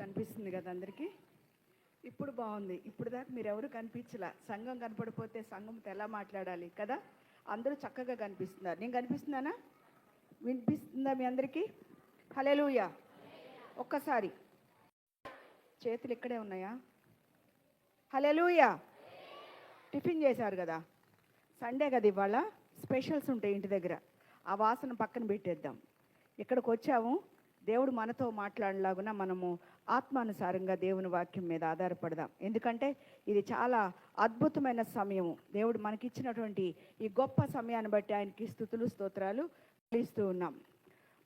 కనిపిస్తుంది కదా అందరికీ. ఇప్పుడు బాగుంది. ఇప్పుడు దాకా మీరు ఎవరు కనిపించలా. సంఘం కనపడిపోతే సంఘంతో ఎలా మాట్లాడాలి కదా. అందరూ చక్కగా కనిపిస్తున్నారు. నేను కనిపిస్తున్నానా? వినిపిస్తుందా మీ అందరికీ? హల్లెలూయా. ఒక్కసారి చేతులు ఇక్కడే ఉన్నాయా? హల్లెలూయా. టిఫిన్ చేశారు కదా, సండే కదా, ఇవాళ స్పెషల్స్ ఉంటాయి ఇంటి దగ్గర. ఆ వాసన పక్కన పెట్టేద్దాం. ఇక్కడికి వచ్చాము, దేవుడు మనతో మాట్లాడలాగున మనము ఆత్మానుసారంగా దేవుని వాక్యం మీద ఆధారపడదాం. ఎందుకంటే ఇది చాలా అద్భుతమైన సమయము. దేవుడు మనకిచ్చినటువంటి ఈ గొప్ప సమయాన్ని బట్టి ఆయనకి స్తుతులు స్తోత్రాలు చెల్లిస్తూ ఉన్నాం.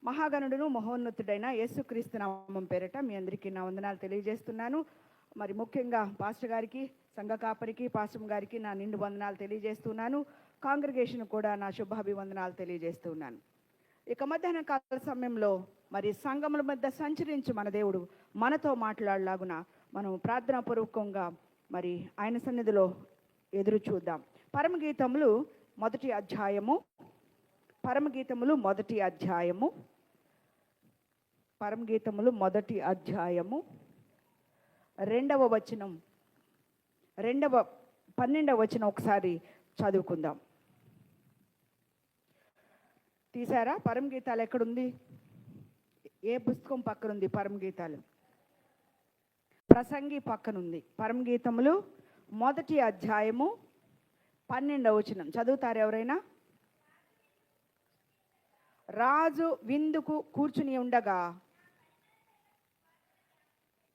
మహాగణుడును మహోన్నతుడైన యేసుక్రీస్తు నామం పేరట మీ అందరికీ నా వందనాలు తెలియజేస్తున్నాను. మరి ముఖ్యంగా పాస్టర్ గారికి, సంఘ కాపరికి, పాస్టర్ గారికి నా నిండు వందనాలు తెలియజేస్తున్నాను. కాంగ్రిగేషన్ కూడా నా శుభాభివందనాలు తెలియజేస్తున్నాను. ఇక మధ్యాహ్న కాల సమయంలో మరి సంఘముల మధ్య సంచరించి మన దేవుడు మనతో మాట్లాడలాగున మనం ప్రార్థనాపూర్వకంగా మరి ఆయన సన్నిధిలో ఎదురు చూద్దాం. పరమగీతములు మొదటి అధ్యాయము, పరమగీతములు మొదటి అధ్యాయము, పరమగీతములు మొదటి అధ్యాయము 2వ వచనం, 12వ వచనం ఒకసారి చదువుకుందాం. తీసారా? పరమగీతాలు ఎక్కడుంది? ఏ పుస్తకం పక్కనుంది? పరమగీతాలు ప్రసంగి పక్కనుంది. పరమగీతములు మొదటి అధ్యాయము 12వ వచనం చదువుతారు ఎవరైనా? రాజు విందుకు కూర్చుని ఉండగా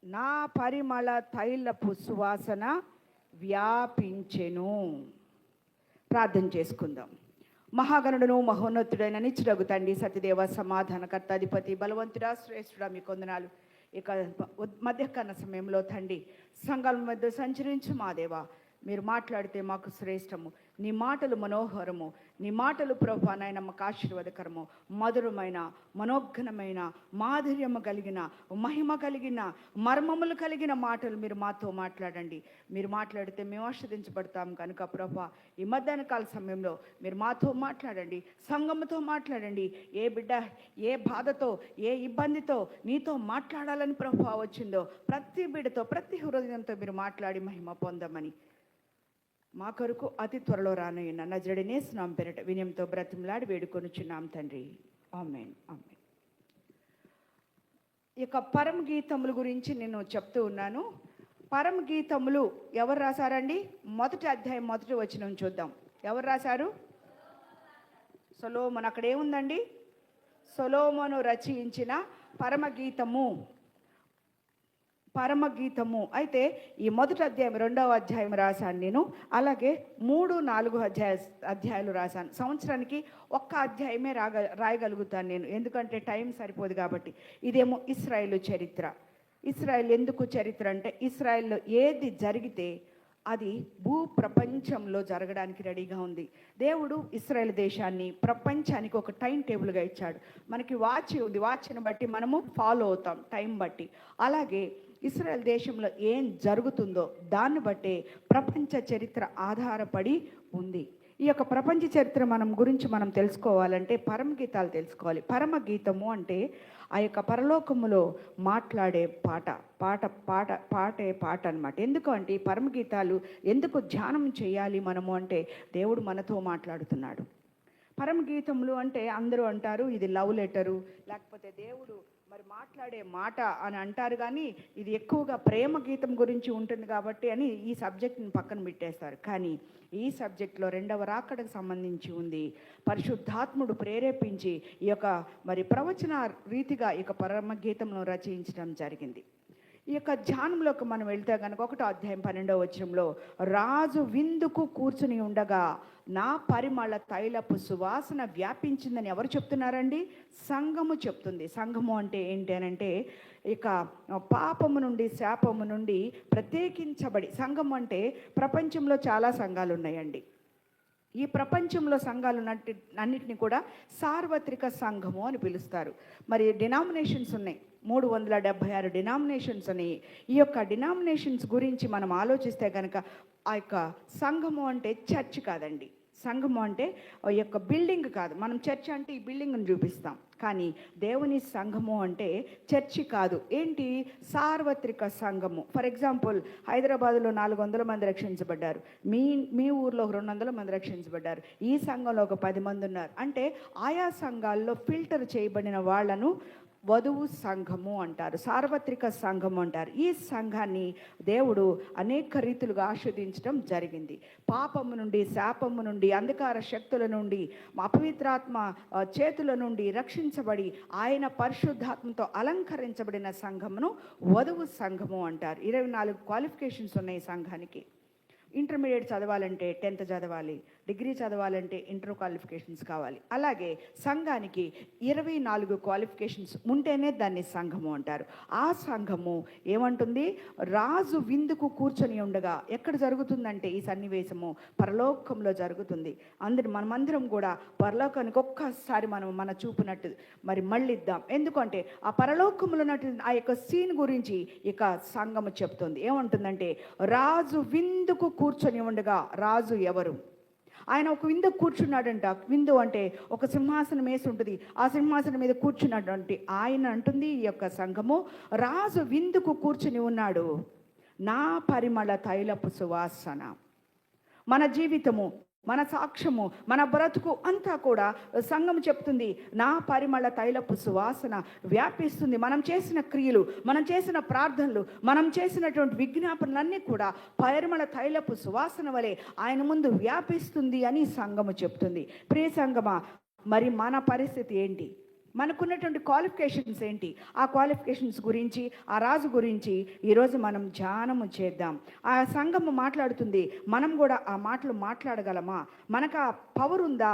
నా పరిమళ తైలపు సువాసన వ్యాపించెను. ప్రార్థన చేసుకుందాం. మహాగణుడును మహోన్నతుడైన నిత్యుడగు తండ్రి, సత్యదేవ, సమాధానకర్త, అధిపతి, బలవంతుడా, శ్రేష్ఠుడా, మీ కొందనాలు. ఇక మధ్యకాల సమయంలో తండ్రి సంఘాల మధ్య సంచరించు మా దేవా, మీరు మాట్లాడితే మాకు శ్రేష్టము. నీ మాటలు మనోహరము, నీ మాటలు ప్రభువా నాయన మాకు ఆశీర్వాదకరము, మధురమైన, మనోఘనమైన, మాధుర్యము కలిగిన, మహిమ కలిగిన, మర్మములు కలిగిన మాటలు మీరు మాతో మాట్లాడండి. మీరు మాట్లాడితే మేము ఆస్వాదించబడతాం కనుక ప్రభువా ఈ మధ్యాహ్న కాల సమయంలో మీరు మాతో మాట్లాడండి, సంఘముతో మాట్లాడండి. ఏ బిడ్డ ఏ బాధతో, ఏ ఇబ్బందితో నీతో మాట్లాడాలని ప్రభువా వచ్చిందో ప్రతి బిడ్డతో, ప్రతి హృదయంతో మీరు మాట్లాడి మహిమ పొందమని మా కొరకు అతి త్వరలో రానయ్యన్న నజరేయుడైన యేసు నామమున పేరట వినయంతో బ్రతిమలాడి వేడుకొనుచున్నాం తండ్రి. ఆమేన్, ఆమేన్. ఇక పరమగీతముల గురించి నేను చెప్తూ ఉన్నాను. పరమగీతములు ఎవరు రాశారండి? మొదటి అధ్యాయం మొదటి వచనం చూద్దాం. ఎవరు రాశారు? సొలొమోను. అక్కడ ఏముందండి? సొలొమోను రచించిన పరమగీతము. పరమగీతము అయితే ఈ మొదటి అధ్యాయం, 2వ అధ్యాయం రాశాను నేను. అలాగే 3, 4 అధ్యాయాలు రాశాను. సంవత్సరానికి ఒక్క అధ్యాయమే రాయగలుగుతాను నేను, ఎందుకంటే టైం సరిపోదు కాబట్టి. ఇదేమో ఇశ్రాయేలు చరిత్ర. ఇశ్రాయేల్ ఎందుకు చరిత్ర అంటే, ఇశ్రాయేల్లో ఏది జరిగితే అది భూ ప్రపంచంలో జరగడానికి రెడీగా ఉంది. దేవుడు ఇశ్రాయేల్ దేశాన్ని ప్రపంచానికి ఒక టైం టేబుల్గా ఇచ్చాడు. మనకి వాచ్ ఉంది, వాచ్ని బట్టి మనము ఫాలో అవుతాం టైం బట్టి. అలాగే ఇశ్రాయేల్ దేశంలో ఏం జరుగుతుందో దాన్ని బట్టే ప్రపంచ చరిత్ర ఆధారపడి ఉంది. ఈ యొక్క ప్రపంచ చరిత్ర గురించి మనం తెలుసుకోవాలంటే పరమగీతాలు తెలుసుకోవాలి. పరమగీతము అంటే ఆ యొక్క పరలోకములో మాట్లాడే పాటే పాట అనమాట. ఎందుకు అంటే ఈ పరమగీతాలు ఎందుకు ధ్యానం చేయాలి మనము అంటే, దేవుడు మనతో మాట్లాడుతున్నాడు. పరమగీతములు అంటే అందరూ అంటారు ఇది లవ్ లెటరు, లేకపోతే దేవుడు మరి మాట్లాడే మాట అని అంటారు. కానీ ఇది ఎక్కువగా ప్రేమ గీతం గురించి ఉంటుంది కాబట్టి అని ఈ సబ్జెక్ట్ని పక్కన పెట్టేస్తారు. కానీ ఈ సబ్జెక్ట్లో 2వ రాకడకు సంబంధించి ఉంది. పరిశుద్ధాత్ముడు ప్రేరేపించి ఈ యొక్క మరి ప్రవచన రీతిగా ఈ యొక్క పరమగీతంను రచించడం జరిగింది. ఈ యొక్క ధ్యానంలోకి మనం వెళ్తే కనుక 1వ అధ్యాయం 12వ వచనంలో రాజు విందుకు కూర్చుని ఉండగా నా పరిమళ తైలపు సువాసన వ్యాపించిందని ఎవరు చెప్తున్నారండి? సంఘము చెప్తుంది. సంఘము అంటే ఏంటి అని అంటే, ఇక పాపము నుండి, శాపము నుండి ప్రత్యేకించబడి, సంఘం అంటే ప్రపంచంలో చాలా సంఘాలు ఉన్నాయండి. ఈ ప్రపంచంలో సంఘాలు అన్నిటిని కూడా సార్వత్రిక సంఘము అని పిలుస్తారు. మరి డినామినేషన్స్ ఉన్నాయి, 376 డినామినేషన్స్ ఉన్నాయి. ఈ యొక్క డినామినేషన్స్ గురించి మనం ఆలోచిస్తే కనుక ఆ యొక్క సంఘము అంటే చర్చ్ కాదండి. సంఘము అంటే ఈ యొక్క బిల్డింగ్ కాదు. మనం చర్చ్ అంటే ఈ బిల్డింగ్ని చూపిస్తాం, కానీ దేవుని సంఘము అంటే చర్చి కాదు. ఏంటి? సార్వత్రిక సంఘము. ఫర్ ఎగ్జాంపుల్, హైదరాబాద్లో 400 మంది రక్షించబడ్డారు, మీ ఊర్లో 200 మంది రక్షించబడ్డారు, ఈ సంఘంలో ఒక 10 మంది ఉన్నారు అంటే ఆయా సంఘాల్లో ఫిల్టర్ చేయబడిన వాళ్ళను వధువు సంఘము అంటారు, సార్వత్రిక సంఘము అంటారు. ఈ సంఘాన్ని దేవుడు అనేక రీతులుగా ఆస్వాదించడం జరిగింది. పాపము నుండి, శాపము నుండి, అంధకార శక్తుల నుండి, అపవిత్రాత్మ చేతుల నుండి రక్షించబడి ఆయన పరిశుద్ధాత్మతో అలంకరించబడిన సంఘమును వధువు సంఘము అంటారు. 24 క్వాలిఫికేషన్స్ ఉన్నాయి సంఘానికి. ఇంటర్మీడియట్ చదవాలంటే 10th చదవాలి, డిగ్రీ చదవాలంటే ఇంటర్ క్వాలిఫికేషన్స్ కావాలి. అలాగే సంఘానికి 24 క్వాలిఫికేషన్స్ ఉంటేనే దాన్ని సంఘము అంటారు. ఆ సంఘము ఏమంటుంది? రాజు విందుకు కూర్చొని ఉండగా. ఎక్కడ జరుగుతుందంటే ఈ సన్నివేశము పరలోకంలో జరుగుతుంది. మనమందరం కూడా పరలోకానికి ఒక్కసారి మన చూపునట్టు మళ్ళిద్దాం. ఎందుకంటే ఆ పరలోకంలో ఉన్నట్టు ఆ యొక్క సీన్ గురించి ఇక సంఘము చెప్తుంది. ఏమంటుందంటే, రాజు విందుకు కూర్చొని ఉండగా. రాజు ఎవరు? ఆయన ఒక విందు కూర్చున్నాడంట. విందు అంటే ఒక సింహాసనం వేసి ఉంటుంది, ఆ సింహాసనం మీద కూర్చున్నటువంటి ఆయన అంటుంది ఈ యొక్క సంఘము, రాజు విందుకు కూర్చుని ఉన్నాడు, నా పరిమళ తైలపు సువాసన. మన జీవితము, మన సాక్ష్యము, మన బ్రతుకు అంతా కూడా సంఘం చెప్తుంది, నా పరిమళ తైలపు సువాసన వ్యాపిస్తుంది. మనం చేసిన క్రియలు, మనం చేసిన ప్రార్థనలు, మనం చేసినటువంటి విజ్ఞాపనలన్నీ కూడా పరిమళ తైలపు సువాసన వలె ఆయన ముందు వ్యాపిస్తుంది అని సంఘము చెప్తుంది. ప్రియ సంఘమా, మరి మన పరిస్థితి ఏంటి? మనకున్నటువంటి క్వాలిఫికేషన్స్ ఏంటి? ఆ క్వాలిఫికేషన్స్ గురించి, ఆ రాజు గురించి ఈరోజు మనం ధ్యానము చేద్దాం. ఆ సంఘము మాట్లాడుతుంది, మనం కూడా ఆ మాటలు మాట్లాడగలమా? మనకు ఆ పవర్ ఉందా?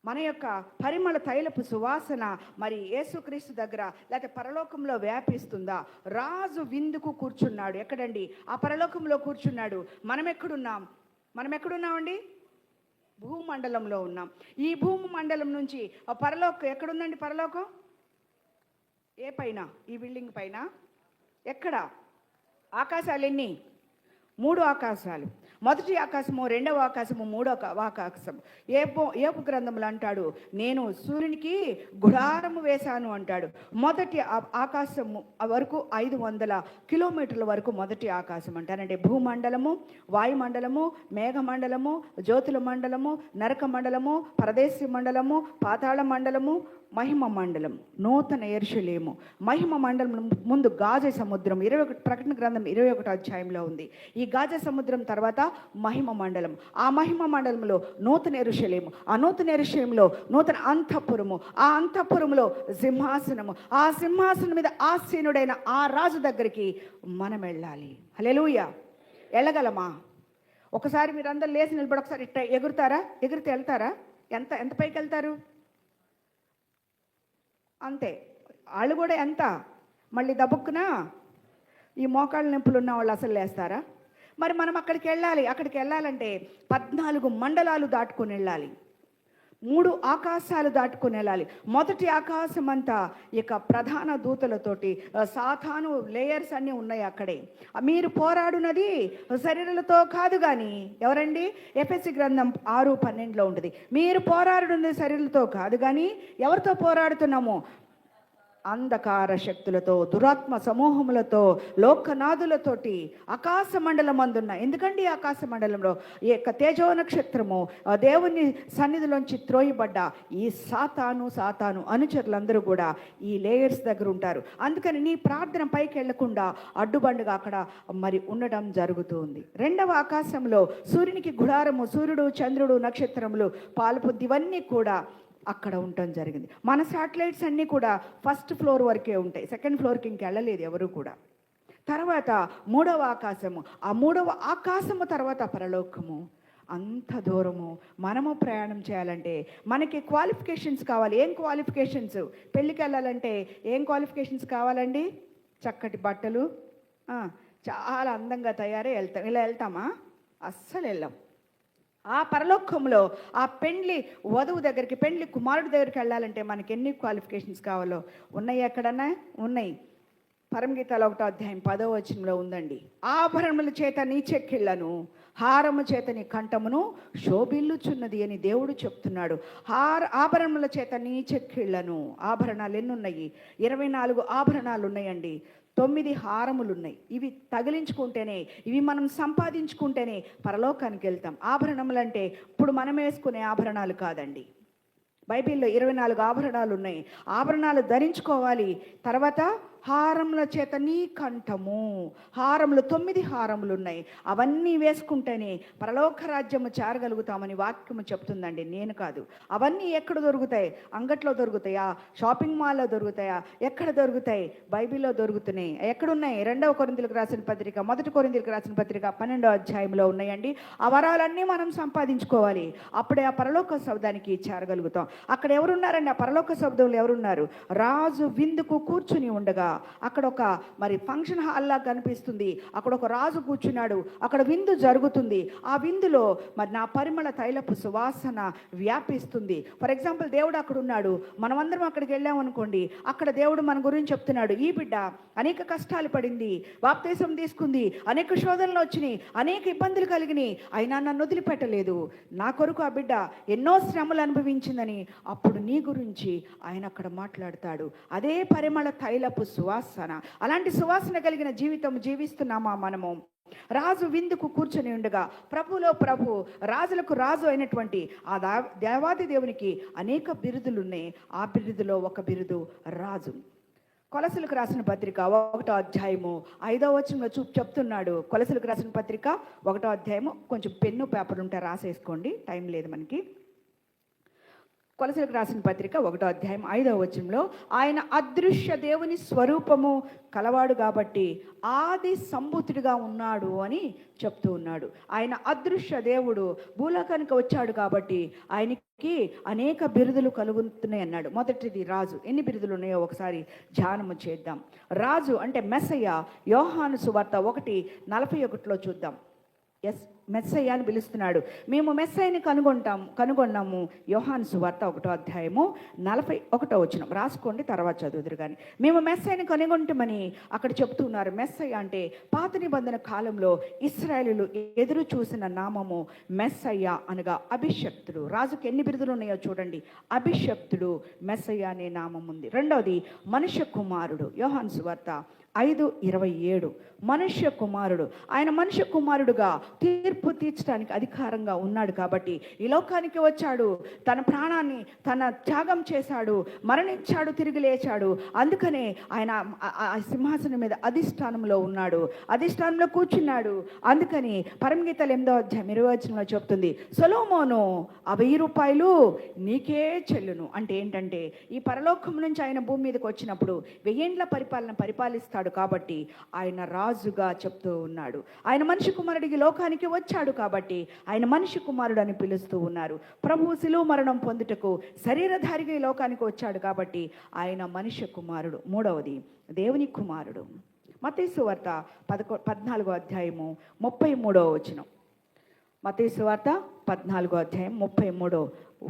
మన యొక్క పరిమళ తైలపు సువాసన మరి యేసుక్రీస్తు దగ్గర లేకపోతే పరలోకంలో వ్యాపిస్తుందా? రాజు విందుకు కూర్చున్నాడు. ఎక్కడండి? ఆ పరలోకంలో కూర్చున్నాడు. మనం ఎక్కడున్నామండి? భూమండలంలో ఉన్నాం. ఈ భూమండలం నుంచి పరలోకం ఎక్కడుందండి? పరలోకం ఏ పైన? ఈ బిల్డింగ్ పైన. ఎక్కడ? ఆకాశాలు ఎన్ని? 3 ఆకాశాలు. మొదటి ఆకాశము, రెండవ ఆకాశము, మూడవ ఆకాశము. ఏపు గ్రంథములు అంటాడు, నేను సూర్యునికి గుడారము వేశాను అంటాడు. మొదటి ఆకాశము వరకు 500 కిలోమీటర్ల వరకు మొదటి ఆకాశం అంటారంటే భూమండలము, వాయుమండలము, మేఘమండలము, జ్యోతుల మండలము, నరక మండలము, పరదేశి మండలము, పాతాళ మండలము, మహిమ మండలం, నూతన యెరూషలేము. మహిమ మండలం ముందు గాజ సముద్రం. 21 ప్రకటన గ్రంథం 21వ అధ్యాయంలో ఉంది. ఈ గాజ సముద్రం తర్వాత మహిమ మండలం. ఆ మహిమ మండలంలో నూతన యెరూషలేము. ఆ నూతన యెరూషలేములో నూతన అంతఃపురము. ఆ అంతఃపురములో సింహాసనము. ఆ సింహాసనం మీద ఆసీనుడైన ఆ రాజు దగ్గరికి మనం వెళ్ళాలి. హల్లెలూయా. వెళ్ళగలమా? ఒకసారి మీరు అందరు లేచి నిలబడి ఒకసారి ఇట్ట ఎగురుతారా? ఎగిరితే వెళ్తారా? ఎంత పైకి వెళ్తారు? అంతే. వాళ్ళు కూడా ఎంత? మళ్ళీ దబుక్కున ఈ మోకాళ్ళ నొప్పులు ఉన్న వాళ్ళు అసలు లేస్తారా? మరి మనం అక్కడికి వెళ్ళాలంటే 14 మండలాలు దాటుకొని వెళ్ళాలి, 3 ఆకాశాలు దాటుకొని వెళ్ళాలి. మొదటి ఆకాశం అంతా ఇక ప్రధాన దూతలతోటి సాతాను లేయర్స్ అన్నీ ఉన్నాయి అక్కడే. మీరు పోరాడునది శరీరాలతో కాదు కానీ, ఎవరండి? ఎఫెసీ గ్రంథం 6:12 ఉంటుంది. మీరు పోరాడున్నది శరీరాలతో కాదు కానీ ఎవరితో పోరాడుతున్నామో? అంధకార శక్తులతో, దురాత్మ సమూహములతో, లోకనాథులతోటి ఆకాశ మండలం అందున్న. ఎందుకండి ఆకాశ మండలంలో ఈ యొక్క తేజో నక్షత్రము దేవుని సన్నిధిలోంచి త్రోయబడ్డ ఈ సాతాను అనుచరులందరూ కూడా ఈ లేయర్స్ దగ్గర ఉంటారు. అందుకని నీ ప్రార్థన పైకి వెళ్లకుండా అడ్డుబండుగా అక్కడ మరి ఉండడం జరుగుతుంది. రెండవ ఆకాశంలో సూర్యునికి గుడారము, సూర్యుడు, చంద్రుడు, నక్షత్రములు, పాలుపుద్ది ఇవన్నీ కూడా అక్కడ ఉండటం జరిగింది. మన శాటిలైట్స్ అన్నీ కూడా 1st ఫ్లోర్ వరకే ఉంటాయి, 2nd ఫ్లోర్కి ఇంకెళ్ళలేదు ఎవరు కూడా. తర్వాత 3వ ఆకాశము, ఆ 3వ ఆకాశము తర్వాత పరలోకము. అంత దూరము మనము ప్రయాణం చేయాలంటే మనకి క్వాలిఫికేషన్స్ కావాలి. ఏం క్వాలిఫికేషన్స్? పెళ్ళికి వెళ్ళాలంటే ఏం క్వాలిఫికేషన్స్ కావాలండి? చక్కటి బట్టలు, చాలా అందంగా తయారై వెళ్తాం. ఇలా వెళ్తామా? అస్సలు వెళ్ళాం. ఆ పరలోకంలో ఆ పెండ్లి వధువు దగ్గరికి, పెండ్లి కుమారుడి దగ్గరికి వెళ్ళాలంటే మనకి ఎన్ని క్వాలిఫికేషన్స్ కావాలో ఉన్నాయి. ఎక్కడన్నా ఉన్నాయి. పరమగీతాలు 1వ అధ్యాయం 10వ వచనంలో ఉందండి. ఆభరణముల చేత నీ చెక్కిళ్లను, హారము చేత నీ కంఠమును శోభిల్లుచున్నది అని దేవుడు చెప్తున్నాడు. ఆభరణముల చేత నీ చెక్కిళ్లను, ఆభరణాలు ఎన్ని ఉన్నాయి? 24 ఆభరణాలు ఉన్నాయండి. 9 హారములు ఉన్నాయి. ఇవి తగిలించుకుంటేనే, ఇవి మనం సంపాదించుకుంటేనే పరలోకానికి వెళ్తాం. ఆభరణములు అంటే ఇప్పుడు మనం వేసుకునే ఆభరణాలు కాదండి. బైబిల్లో 24 ఆభరణాలు ఉన్నాయి. ఆభరణాలు ధరించుకోవాలి. తర్వాత హారముల చేత నీ కంఠము, హారములు 9 హారములు ఉన్నాయి. అవన్నీ వేసుకుంటేనే పరలోక రాజ్యము చేరగలుగుతామని వాక్యము చెప్తుందండి, నేను కాదు. అవన్నీ ఎక్కడ దొరుకుతాయి? అంగట్లో దొరుకుతాయా? షాపింగ్ మాల్లో దొరుకుతాయా? ఎక్కడ దొరుకుతాయి? బైబిల్లో దొరుకుతున్నాయి. ఎక్కడున్నాయి? 2వ కొరింథీయులకు రాసిన పత్రిక, 1 కొరింథీయులకు రాసిన పత్రిక 12వ అధ్యాయంలో ఉన్నాయండి. ఆ వరాలన్నీ మనం సంపాదించుకోవాలి. అప్పుడే ఆ పరలోక శబ్దానికి చేరగలుగుతాం. అక్కడ ఎవరున్నారండి? ఆ పరలోక శబ్దంలో ఎవరున్నారు? రాజు విందుకు కూర్చుని ఉండగా, అక్కడ ఒక మరి ఫంక్షన్ హాల్లా కనిపిస్తుంది. అక్కడ ఒక రాజు కూర్చున్నాడు. అక్కడ విందు జరుగుతుంది. ఆ విందులో మరి నా పరిమళ తైలపు సువాసన వ్యాపిస్తుంది. ఫర్ ఎగ్జాంపుల్, దేవుడు అక్కడ ఉన్నాడు. మనమందరం అక్కడికి వెళ్ళామనుకోండి, అక్కడ దేవుడు మన గురించి చెప్తున్నాడు. ఈ బిడ్డ అనేక కష్టాలు పడింది, బాప్తిసం తీసుకుంది, అనేక శోధనలు వచ్చినాయి, అనేక ఇబ్బందులు కలిగినాయి, అయినా నన్ను వదిలిపెట్టలేదు. నా కొరకు ఆ బిడ్డ ఎన్నో శ్రమలు అనుభవించిందని అప్పుడు నీ గురించి ఆయన అక్కడ మాట్లాడతాడు. అదే పరిమళ తైలపు సువాసన. అలాంటి సువాసన కలిగిన జీవితం జీవిస్తున్నామా మనము? రాజు విందుకు కూర్చొని ఉండగా, ప్రభులో ప్రభు, రాజులకు రాజు అయినటువంటి ఆ దేవాది దేవునికి అనేక బిరుదులు ఉన్నాయి. ఆ బిరుదులో ఒక బిరుదు రాజు. కొలసలకు రాసిన పత్రిక 1వ అధ్యాయము 5వ వచనంలో చెప్తున్నాడు. కొలసలకు రాసిన పత్రిక 1వ అధ్యాయము, కొంచెం పెన్ను పేపర్ ఉంటే రాసేసుకోండి, టైం లేదు మనకి. కొలసలకు రాసిన పత్రిక 1వ అధ్యాయం 5వ వచనంలో, ఆయన అదృశ్య దేవుని స్వరూపము కలవాడు కాబట్టి ఆది సంభూతుడిగా ఉన్నాడు అని చెప్తూ ఉన్నాడు. ఆయన అదృశ్య దేవుడు భూలోకానికి వచ్చాడు కాబట్టి ఆయనకి అనేక బిరుదులు కలుగుతున్నాయి అన్నాడు. మొదటిది రాజు. ఎన్ని బిరుదులు ఉన్నాయో ఒకసారి ధ్యానము చేద్దాం. రాజు అంటే మెస్సయ్య. యోహాను సువార్త 1:41 చూద్దాం. మెస్సయ్య అని పిలుస్తున్నాడు. మేము మెస్సయ్యని కనుగొన్నాము. యోహాను సువార్త 1వ అధ్యాయము 41వ వచనం రాసుకోండి, తర్వాత చదువుదురు కానీ. మేము మెస్సయ్యని కనుగొంటామని అక్కడ చెప్తున్నారు. మెస్సయ్య అంటే పాత నిబంధన కాలంలో ఇశ్రాయేలీయులు ఎదురు చూసిన నామము మెస్సయ్య అనగా అభిషక్తుడు. రాజుకి ఎన్ని బిరుదులు ఉన్నాయో చూడండి. అభిషక్తుడు, మెస్సయ్య అనే నామం ఉంది. రెండవది మనుష్య కుమారుడు. యోహాను సువార్త 5:27 మనుష్య కుమారుడు. ఆయన మనుష్య కుమారుడుగా తీర్పు తీర్చడానికి అధికారంగా ఉన్నాడు కాబట్టి ఈ లోకానికి వచ్చాడు. తన ప్రాణాన్ని తన త్యాగం చేశాడు, మరణించాడు, తిరిగి లేచాడు. అందుకనే ఆయన సింహాసనం మీద అధిష్టానంలో ఉన్నాడు, అధిష్టానంలో కూర్చున్నాడు. అందుకని పరమగీతాలు 8వ అధ్యాయం 20వ వచనంలో చెప్తుంది, సొలొమోను 1000 రూపాయలు నీకే చెల్లును. అంటే ఏంటంటే, ఈ పరలోకం నుంచి ఆయన భూమి మీదకి వచ్చినప్పుడు 1000 ఏండ్ల పరిపాలిస్తాడు కాబట్టి ఆయన రాజుగా చెప్తూ ఉన్నాడు. ఆయన మనిషి కుమారుడికి లోకానికి వచ్చాడు కాబట్టి ఆయన మనిషి కుమారుడు అని పిలుస్తూ ఉన్నారు. ప్రభువు శిలువ మరణం పొందుటకు శరీరధారిగా ఈ లోకానికి వచ్చాడు కాబట్టి ఆయన మనిషి కుమారుడు. మూడవది దేవుని కుమారుడు. మత్తయి సువార్త 14వ అధ్యాయము 33వ వచనం. మత్తయి సువార్త 14వ అధ్యాయం 33వ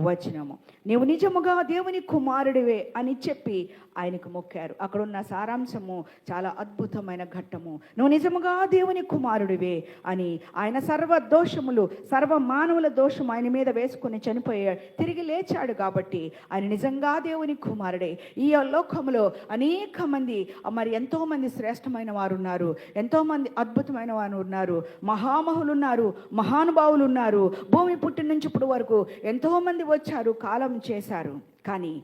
వచనము. నీవు నిజముగా దేవుని కుమారుడివే అని చెప్పి ఆయనకు మొక్కారు. అక్కడ ఉన్న సారాంశము చాలా అద్భుతమైన ఘట్టము. నువ్వు నిజముగా దేవుని కుమారుడివే అని. ఆయన సర్వ దోషములు, సర్వ మానవుల దోషం ఆయన మీద వేసుకుని చనిపోయాడు, తిరిగి లేచాడు కాబట్టి ఆయన నిజంగా దేవుని కుమారుడే. ఈ లోకములో అనేక మంది, మరి ఎంతోమంది శ్రేష్టమైన వారు ఉన్నారు, ఎంతోమంది అద్భుతమైన వారు ఉన్నారు, మహామహులు ఉన్నారు, మహానుభావులు ఉన్నారు. భూమి పుట్టిన నుంచి ఇప్పుడు వరకు ఎంతోమంది వచ్చారు, కాలం చేశారు. కానీ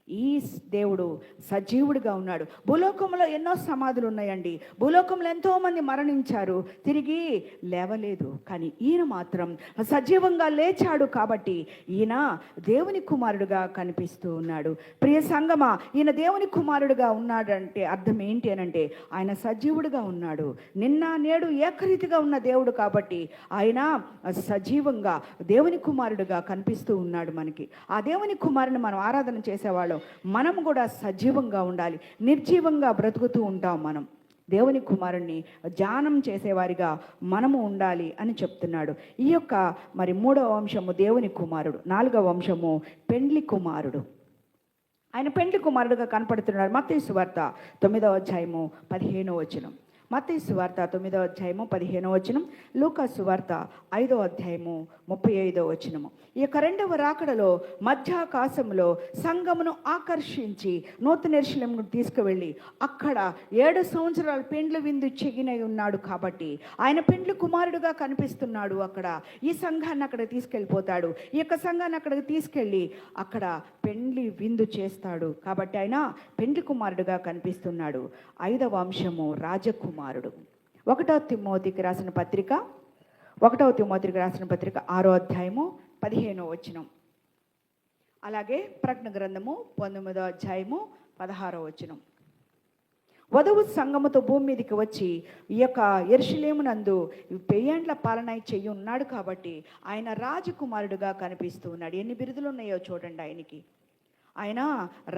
ఈ దేవుడు సజీవుడిగా ఉన్నాడు. భూలోకంలో ఎన్నో సమాధులు ఉన్నాయండి. భూలోకంలో ఎంతోమంది మరణించారు, తిరిగి లేవలేదు. కానీ ఈయన మాత్రం సజీవంగా లేచాడు కాబట్టి ఈయన దేవుని కుమారుడుగా కనిపిస్తూ ఉన్నాడు. ప్రియ సంగమా, ఈయన దేవుని కుమారుడుగా ఉన్నాడంటే అర్థం ఏంటి అనంటే, ఆయన సజీవుడిగా ఉన్నాడు. నిన్న నేడు ఏకరీతిగా ఉన్న దేవుడు కాబట్టి ఆయన సజీవంగా దేవుని కుమారుడుగా కనిపిస్తూ ఉన్నాడు మనకి. ఆ దేవుని కుమారుని మనం ఆరాధన చేసేవాళ్ళం. మనం కూడా సజీవంగా ఉండాలి, నిర్జీవంగా బ్రతుకుతూ ఉంటాం. మనం దేవుని కుమారుణ్ణి ధ్యానం చేసేవారిగా మనము ఉండాలి అని చెప్తున్నాడు. ఈ యొక్క మరి 3వ అంశము దేవుని కుమారుడు. 4వ అంశము పెండ్లి కుమారుడు. ఆయన పెండ్లి కుమారుడుగా కనపడుతున్నాడు. మత్తయి సువార్త 9వ అధ్యాయము 15వ వచనం. మత్తయి సువార్త 9వ అధ్యాయము 15వ వచనం, లూకా సువార్త 5వ అధ్యాయము 35వ వచనము. ఈ యొక్క రెండవ రాకడలో మధ్యాకాశంలో సంఘమును ఆకర్షించి నూతన యెరూషలేముకు తీసుకువెళ్ళి అక్కడ 7 సంవత్సరాల పెండ్లి విందు చెగినై ఉన్నాడు. కాబట్టి ఆయన పెండ్లి కుమారుడుగా కనిపిస్తున్నాడు. అక్కడ ఈ సంఘాన్ని అక్కడ తీసుకెళ్ళిపోతాడు. ఈ యొక్క సంఘాన్ని అక్కడికి తీసుకెళ్ళి అక్కడ పెండ్లి విందు చేస్తాడు. కాబట్టి ఆయన పెండ్లి కుమారుడుగా కనిపిస్తున్నాడు. 5వ అంశము రాజకుమారుడు. 1వ తిమోతికి రాసిన పత్రిక 6వ అధ్యాయము 15వ వచనం. అలాగే ప్రకటన గ్రంథము 19వ అధ్యాయము 16వ వచనం. వధువు సంఘముతో భూమి మీదకి వచ్చి ఈ యొక్క యెరూషలేమునందు 1000 ఏండ్ల పాలన చెయ్యి ఉన్నాడు. కాబట్టి ఆయన రాజకుమారుడుగా కనిపిస్తూ ఉన్నాడు. ఎన్ని బిరుదులు ఉన్నాయో చూడండి ఆయనకి. ఆయన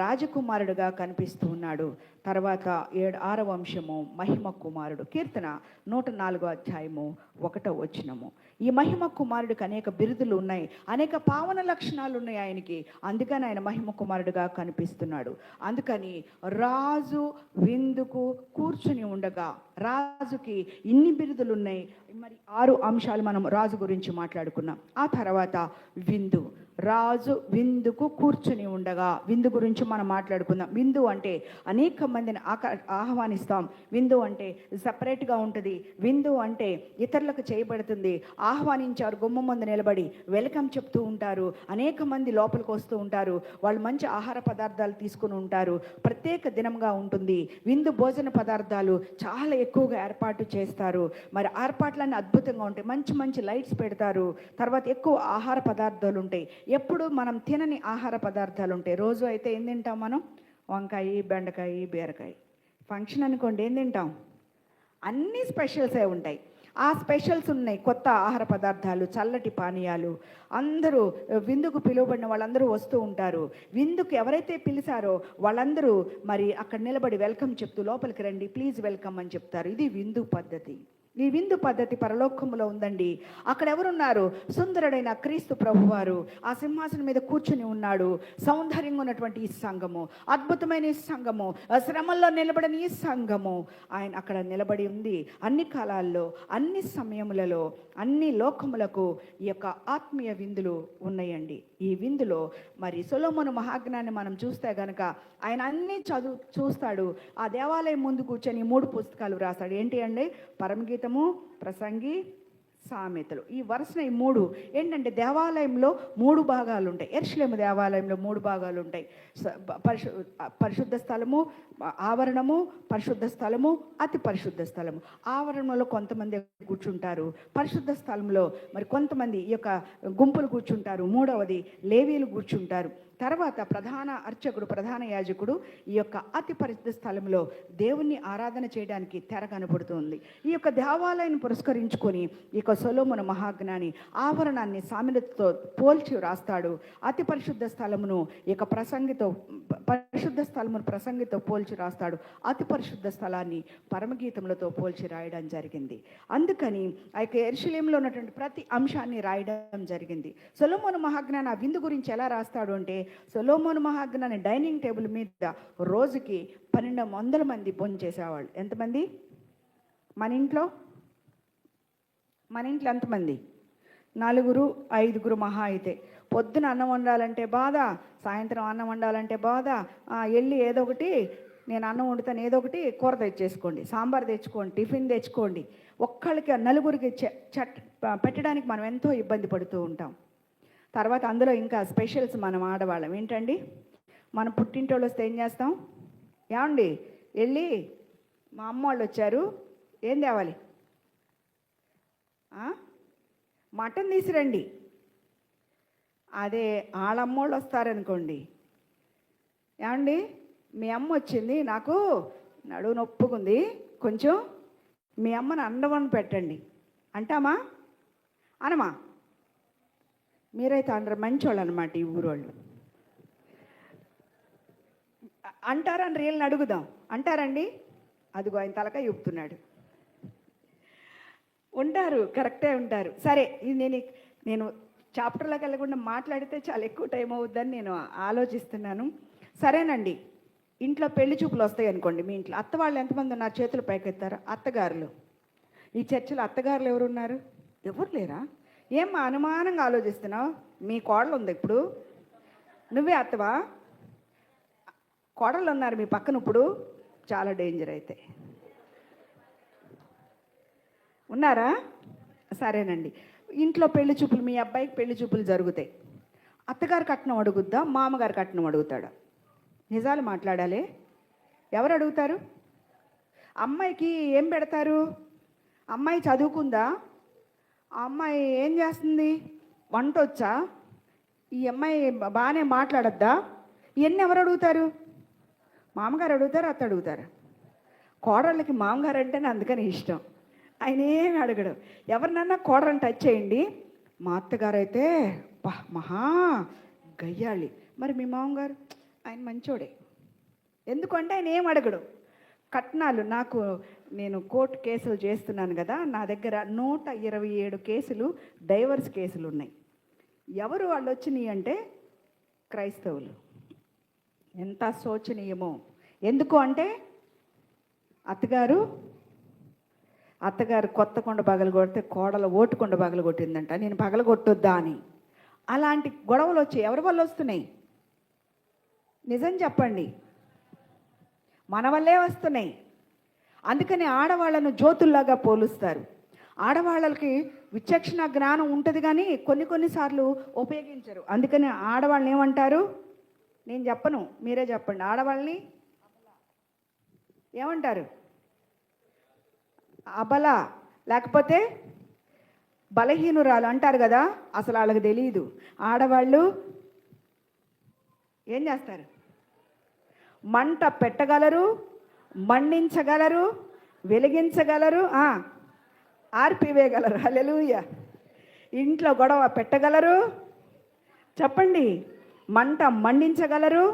రాజకుమారుడుగా కనిపిస్తూ ఉన్నాడు. తర్వాత 6వ అంశము మహిమ కుమారుడు. కీర్తన 104వ అధ్యాయము 1వ వచనము. ఈ మహిమ కుమారుడికి అనేక బిరుదులు ఉన్నాయి, అనేక పావన లక్షణాలు ఉన్నాయి ఆయనకి. అందుకని ఆయన మహిమ కుమారుడుగా కనిపిస్తున్నాడు. అందుకని రాజు విందుకు కూర్చుని ఉండగా, రాజుకి ఇన్ని బిరుదులు ఉన్నాయి. మరి 6 అంశాలు మనం రాజు గురించి మాట్లాడుకున్నాం. ఆ తర్వాత విందు. రాజు విందుకు కూర్చుని ఉండగా, విందు గురించి మనం మాట్లాడుకుందాం. విందు అంటే అనేక మందిని ఆహ్వానిస్తాం. విందు అంటే సపరేట్గా ఉంటుంది. విందు అంటే ఇతరులకు చేయబడుతుంది. ఆహ్వానించారు, గుమ్మ ముందు నిలబడి వెల్కమ్ చెప్తూ ఉంటారు. అనేక మంది లోపలికి వస్తూ ఉంటారు. వాళ్ళు మంచి ఆహార పదార్థాలు తీసుకుని ఉంటారు. ప్రత్యేక దినంగా ఉంటుంది. విందు భోజన పదార్థాలు చాలా ఎక్కువగా ఏర్పాటు చేస్తారు. మరి ఏర్పాట్లన్నీ అద్భుతంగా ఉంటాయి. మంచి మంచి లైట్స్ పెడతారు. తర్వాత ఎక్కువ ఆహార పదార్థాలు ఉంటాయి. ఎప్పుడు మనం తినని ఆహార పదార్థాలు ఉంటాయి. రోజు అయితే ఏం తింటాం మనం? వంకాయ, బెండకాయ, బీరకాయ. ఫంక్షన్ అనుకోండి, ఏం తింటాం? అన్ని స్పెషల్సే ఉంటాయి. ఆ స్పెషల్స్ ఉన్నాయి. కొత్త ఆహార పదార్థాలు, చల్లటి పానీయాలు. అందరూ విందుకు పిలువబడిన వాళ్ళందరూ వస్తూ ఉంటారు. విందుకు ఎవరైతే పిలిచారో వాళ్ళందరూ మరి అక్కడ నిలబడి వెల్కమ్ చెప్తూ లోపలికి రండి, ప్లీజ్ వెల్కమ్ అని చెప్తారు. ఇది విందు పద్ధతి. ఈ విందు పద్ధతి పరలోకములో ఉందండి. అక్కడ ఎవరున్నారు? సుందరుడైన క్రీస్తు ప్రభువారు ఆ సింహాసనం మీద కూర్చుని ఉన్నాడు. సౌందర్యంగా ఉన్నటువంటి ఈ సంఘము, అద్భుతమైన ఈ సంఘము, శ్రమల్లో నిలబడిన ఈ సంఘము ఆయన అక్కడ నిలబడి ఉంది. అన్ని కాలాల్లో, అన్ని సమయములలో, అన్ని లోకములకు ఈ యొక్క ఆత్మీయ విందులు ఉన్నాయండి. ఈ విందులో మరి సొలొమోను మహాజ్ఞాన్ని మనం చూస్తే గనక ఆయన అన్నీ చూస్తాడు. ఆ దేవాలయం ముందు కూర్చొని 3 పుస్తకాలు రాస్తాడు. ఏంటి అండి? పరమగీతము, ప్రసంగి, సామెతలు. ఈ వరుసన ఈ 3 ఏంటంటే దేవాలయంలో 3 భాగాలు ఉంటాయి. యెరూషలేము దేవాలయంలో 3 భాగాలు ఉంటాయి. పరిశుద్ధ స్థలము, ఆవరణము, పరిశుద్ధ స్థలము, అతి పరిశుద్ధ స్థలము. ఆవరణలో కొంతమంది కూర్చుంటారు. పరిశుద్ధ స్థలంలో మరి కొంతమంది ఈ యొక్క గుంపులు కూర్చుంటారు. 3వది లేవీలు కూర్చుంటారు. తర్వాత ప్రధాన అర్చకుడు, ప్రధాన యాజకుడు ఈ యొక్క అతి పరిశుద్ధ స్థలంలో దేవుణ్ణి ఆరాధన చేయడానికి తెర కనపడుతుంది. ఈ యొక్క దేవాలయాన్ని పురస్కరించుకొని ఈ యొక్క సొలొమోను మహాజ్ఞాని ఆవరణాన్ని సామెతతో పోల్చి రాస్తాడు. అతి పరిశుద్ధ స్థలమును ఈ యొక్క పరిశుద్ధ స్థలమును ప్రసంగితో పోల్చి రాస్తాడు. అతి పరిశుద్ధ స్థలాన్ని పరమగీతములతో పోల్చి రాయడం జరిగింది. అందుకని ఆ యొక్క యెరూషలేములో ఉన్నటువంటి ప్రతి అంశాన్ని రాయడం జరిగింది. సొలొమోను మహాజ్ఞాని ఆ విందు గురించి ఎలా రాస్తాడు అంటే, సొలొమోను మహాజ్ఞాని డైనింగ్ టేబుల్ మీద రోజుకి 1200 మంది భోజనం చేసేవాళ్ళు. ఎంతమంది? మన ఇంట్లో ఎంతమంది? 4, 5 మహా అయితే. పొద్దున అన్నం వండాలంటే బాధ, సాయంత్రం అన్నం వండాలంటే బాధ. వెళ్ళి ఏదో ఒకటి, నేను అన్నం వండుతాను, ఏదో ఒకటి కూర తెచ్చేసుకోండి, సాంబార్ తెచ్చుకోండి, టిఫిన్ తెచ్చుకోండి. ఒక్కళ్ళకి 4గురికి పెట్టడానికి మనం ఎంతో ఇబ్బంది పడుతూ ఉంటాం. తర్వాత అందులో ఇంకా స్పెషల్స్ మనం ఆడవాళ్ళం. ఏంటండి? మనం పుట్టింటోళ్ళు వస్తే ఏం చేస్తాం? ఏమండి, వెళ్ళి మా అమ్మ వాళ్ళు వచ్చారు, ఏం తేవాలి? మటన్ తీసిరండి. అదే వాళ్ళమ్మోళ్ళు వస్తారనుకోండి, ఏమండి మీ అమ్మ వచ్చింది, నాకు నడువు నొప్పుకుంది, కొంచెం మీ అమ్మని అండవని పెట్టండి అంటామా? అనమా? మీరైతే అందరు మంచోళ్ళు అనమాట, ఈ ఊరోళ్ళు. అంటారని రియల్ని అడుగుదాం. అంటారండి? అదిగో ఆయన తలకాయ ఊపుతున్నాడు. ఉంటారు, కరెక్టే ఉంటారు. సరే, ఇది నేను చాప్టర్లోకి వెళ్ళకుండా మాట్లాడితే చాలా ఎక్కువ టైం అవుద్దని నేను ఆలోచిస్తున్నాను. సరేనండి, ఇంట్లో పెళ్లి చూపులు వస్తాయి అనుకోండి. మీ ఇంట్లో అత్త వాళ్ళు ఎంతమంది ఉన్నారు? చేతులు పైకెత్తారు. అత్తగారులు. ఈ చర్చలో అత్తగారులు ఎవరున్నారు? ఎవరు లేరా? ఏం అనుమానంగా ఆలోచిస్తున్నావు? మీ కోడలు ఉంది ఇప్పుడు, నువ్వే అత్తవా? కోడళ్ళు ఉన్నారు మీ పక్కన ఇప్పుడు, చాలా డేంజర్ అయితే. ఉన్నారా? సరేనండి, ఇంట్లో పెళ్లి చూపులు, మీ అబ్బాయికి పెళ్లి చూపులు జరుగుతాయి. అత్తగారు కట్నం అడుగుద్దా, మామగారు కట్నం అడుగుతాడా? నిజాలు మాట్లాడాలి. ఎవరు అడుగుతారు? అమ్మాయికి ఏం పెడతారు? అమ్మాయి చదువుకుందా? ఆ అమ్మాయి ఏం చేస్తుంది? వంట వచ్చా? ఈ అమ్మాయి బాగానే మాట్లాడద్దా? ఇవన్నీ ఎవరు అడుగుతారు? మామగారు అడుగుతారు, అత్త అడుగుతారు. కోడళ్ళకి మామగారు అంటేనే అందుకని ఇష్టం. ఆయన ఏమి అడగడు. ఎవరినన్నా కోడలను టచ్ చేయండి, మా అత్తగారు అయితే మహా గయ్యాళి. మరి మీ మామగారు? ఆయన మంచోడే. ఎందుకంటే ఆయన ఏం అడగడు. కట్నాలు నేను కోర్టు కేసులు చేస్తున్నాను కదా, నా దగ్గర 127 కేసులు, డైవర్స్ కేసులు ఉన్నాయి. ఎవరు వాళ్ళు వచ్చినాయి అంటే క్రైస్తవులు. ఎంత శోచనీయమో. ఎందుకు అంటే అత్తగారు కొత్త కొండ పగలు కొడితే కోడలు ఓటుకొండ పగలు కొట్టిందంట, నేను పగల కొట్టొద్దా అని. అలాంటి గొడవలు వచ్చి ఎవరి వల్ల వస్తున్నాయి? నిజం చెప్పండి, మన వల్లే వస్తున్నాయి. అందుకని ఆడవాళ్ళను జ్యోతుల్లాగా పోలుస్తారు. ఆడవాళ్ళకి విచక్షణ జ్ఞానం ఉంటుంది కానీ కొన్నిసార్లు ఉపయోగించరు. అందుకని ఆడవాళ్ళని ఏమంటారు? నేను చెప్పను, మీరే చెప్పండి. ఆడవాళ్ళని ఏమంటారు? అబల, లేకపోతే బలహీనురాలు అంటారు కదా. అసలు వాళ్ళకి తెలియదు. ఆడవాళ్ళు ఏం చేస్తారు? మంట పెట్టగలరు, మండించగలరు, వెలిగించగలరు, ఆర్పివేయగలరు. హల్లెలూయా. ఇంట్లో గొడవ పెట్టగలరు, చెప్పండి, మంట మండించగలరు.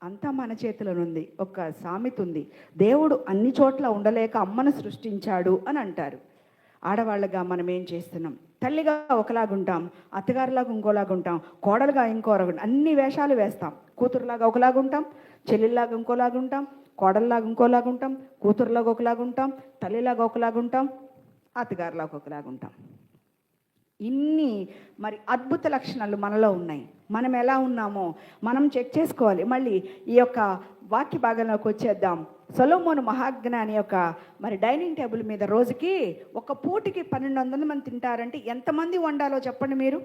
అంతా మన చేతిలోనుంది. ఒక సామెత ఉంది, దేవుడు అన్ని చోట్ల ఉండలేక అమ్మను సృష్టించాడు అని అంటారు. ఆడవాళ్ళగా మనం ఏం చేస్తున్నాం? తల్లిగా ఒకలాగుంటాం, అత్తగారిలాగా ఇంకోలాగుంటాం, కోడలుగా ఇంకోలాగుంటాం, అన్ని వేషాలు వేస్తాం. కూతురులాగా ఒకలాగుంటాం, చెల్లిలాగా ఇంకోలాగుంటాం, కోడల్లాగా ఇంకోలాగుంటాం, కూతురులాగా ఒకలాగుంటాం, తల్లిలాగా ఒకలాగుంటాం, అత్తగారిలాగా ఒకలాగుంటాం. ఇన్ని మరి అద్భుత లక్షణాలు మనలో ఉన్నాయి. మనం ఎలా ఉన్నామో మనం చెక్ చేసుకోవాలి. మళ్ళీ ఈ యొక్క వాక్య భాగంలోకి వచ్చేద్దాం. సొలొమోను మహాజ్ఞాని యొక్క మరి డైనింగ్ టేబుల్ మీద రోజుకి ఒక పూటికి 1200 మంది తింటారంటే ఎంతమంది వండాలో చెప్పండి. మీరు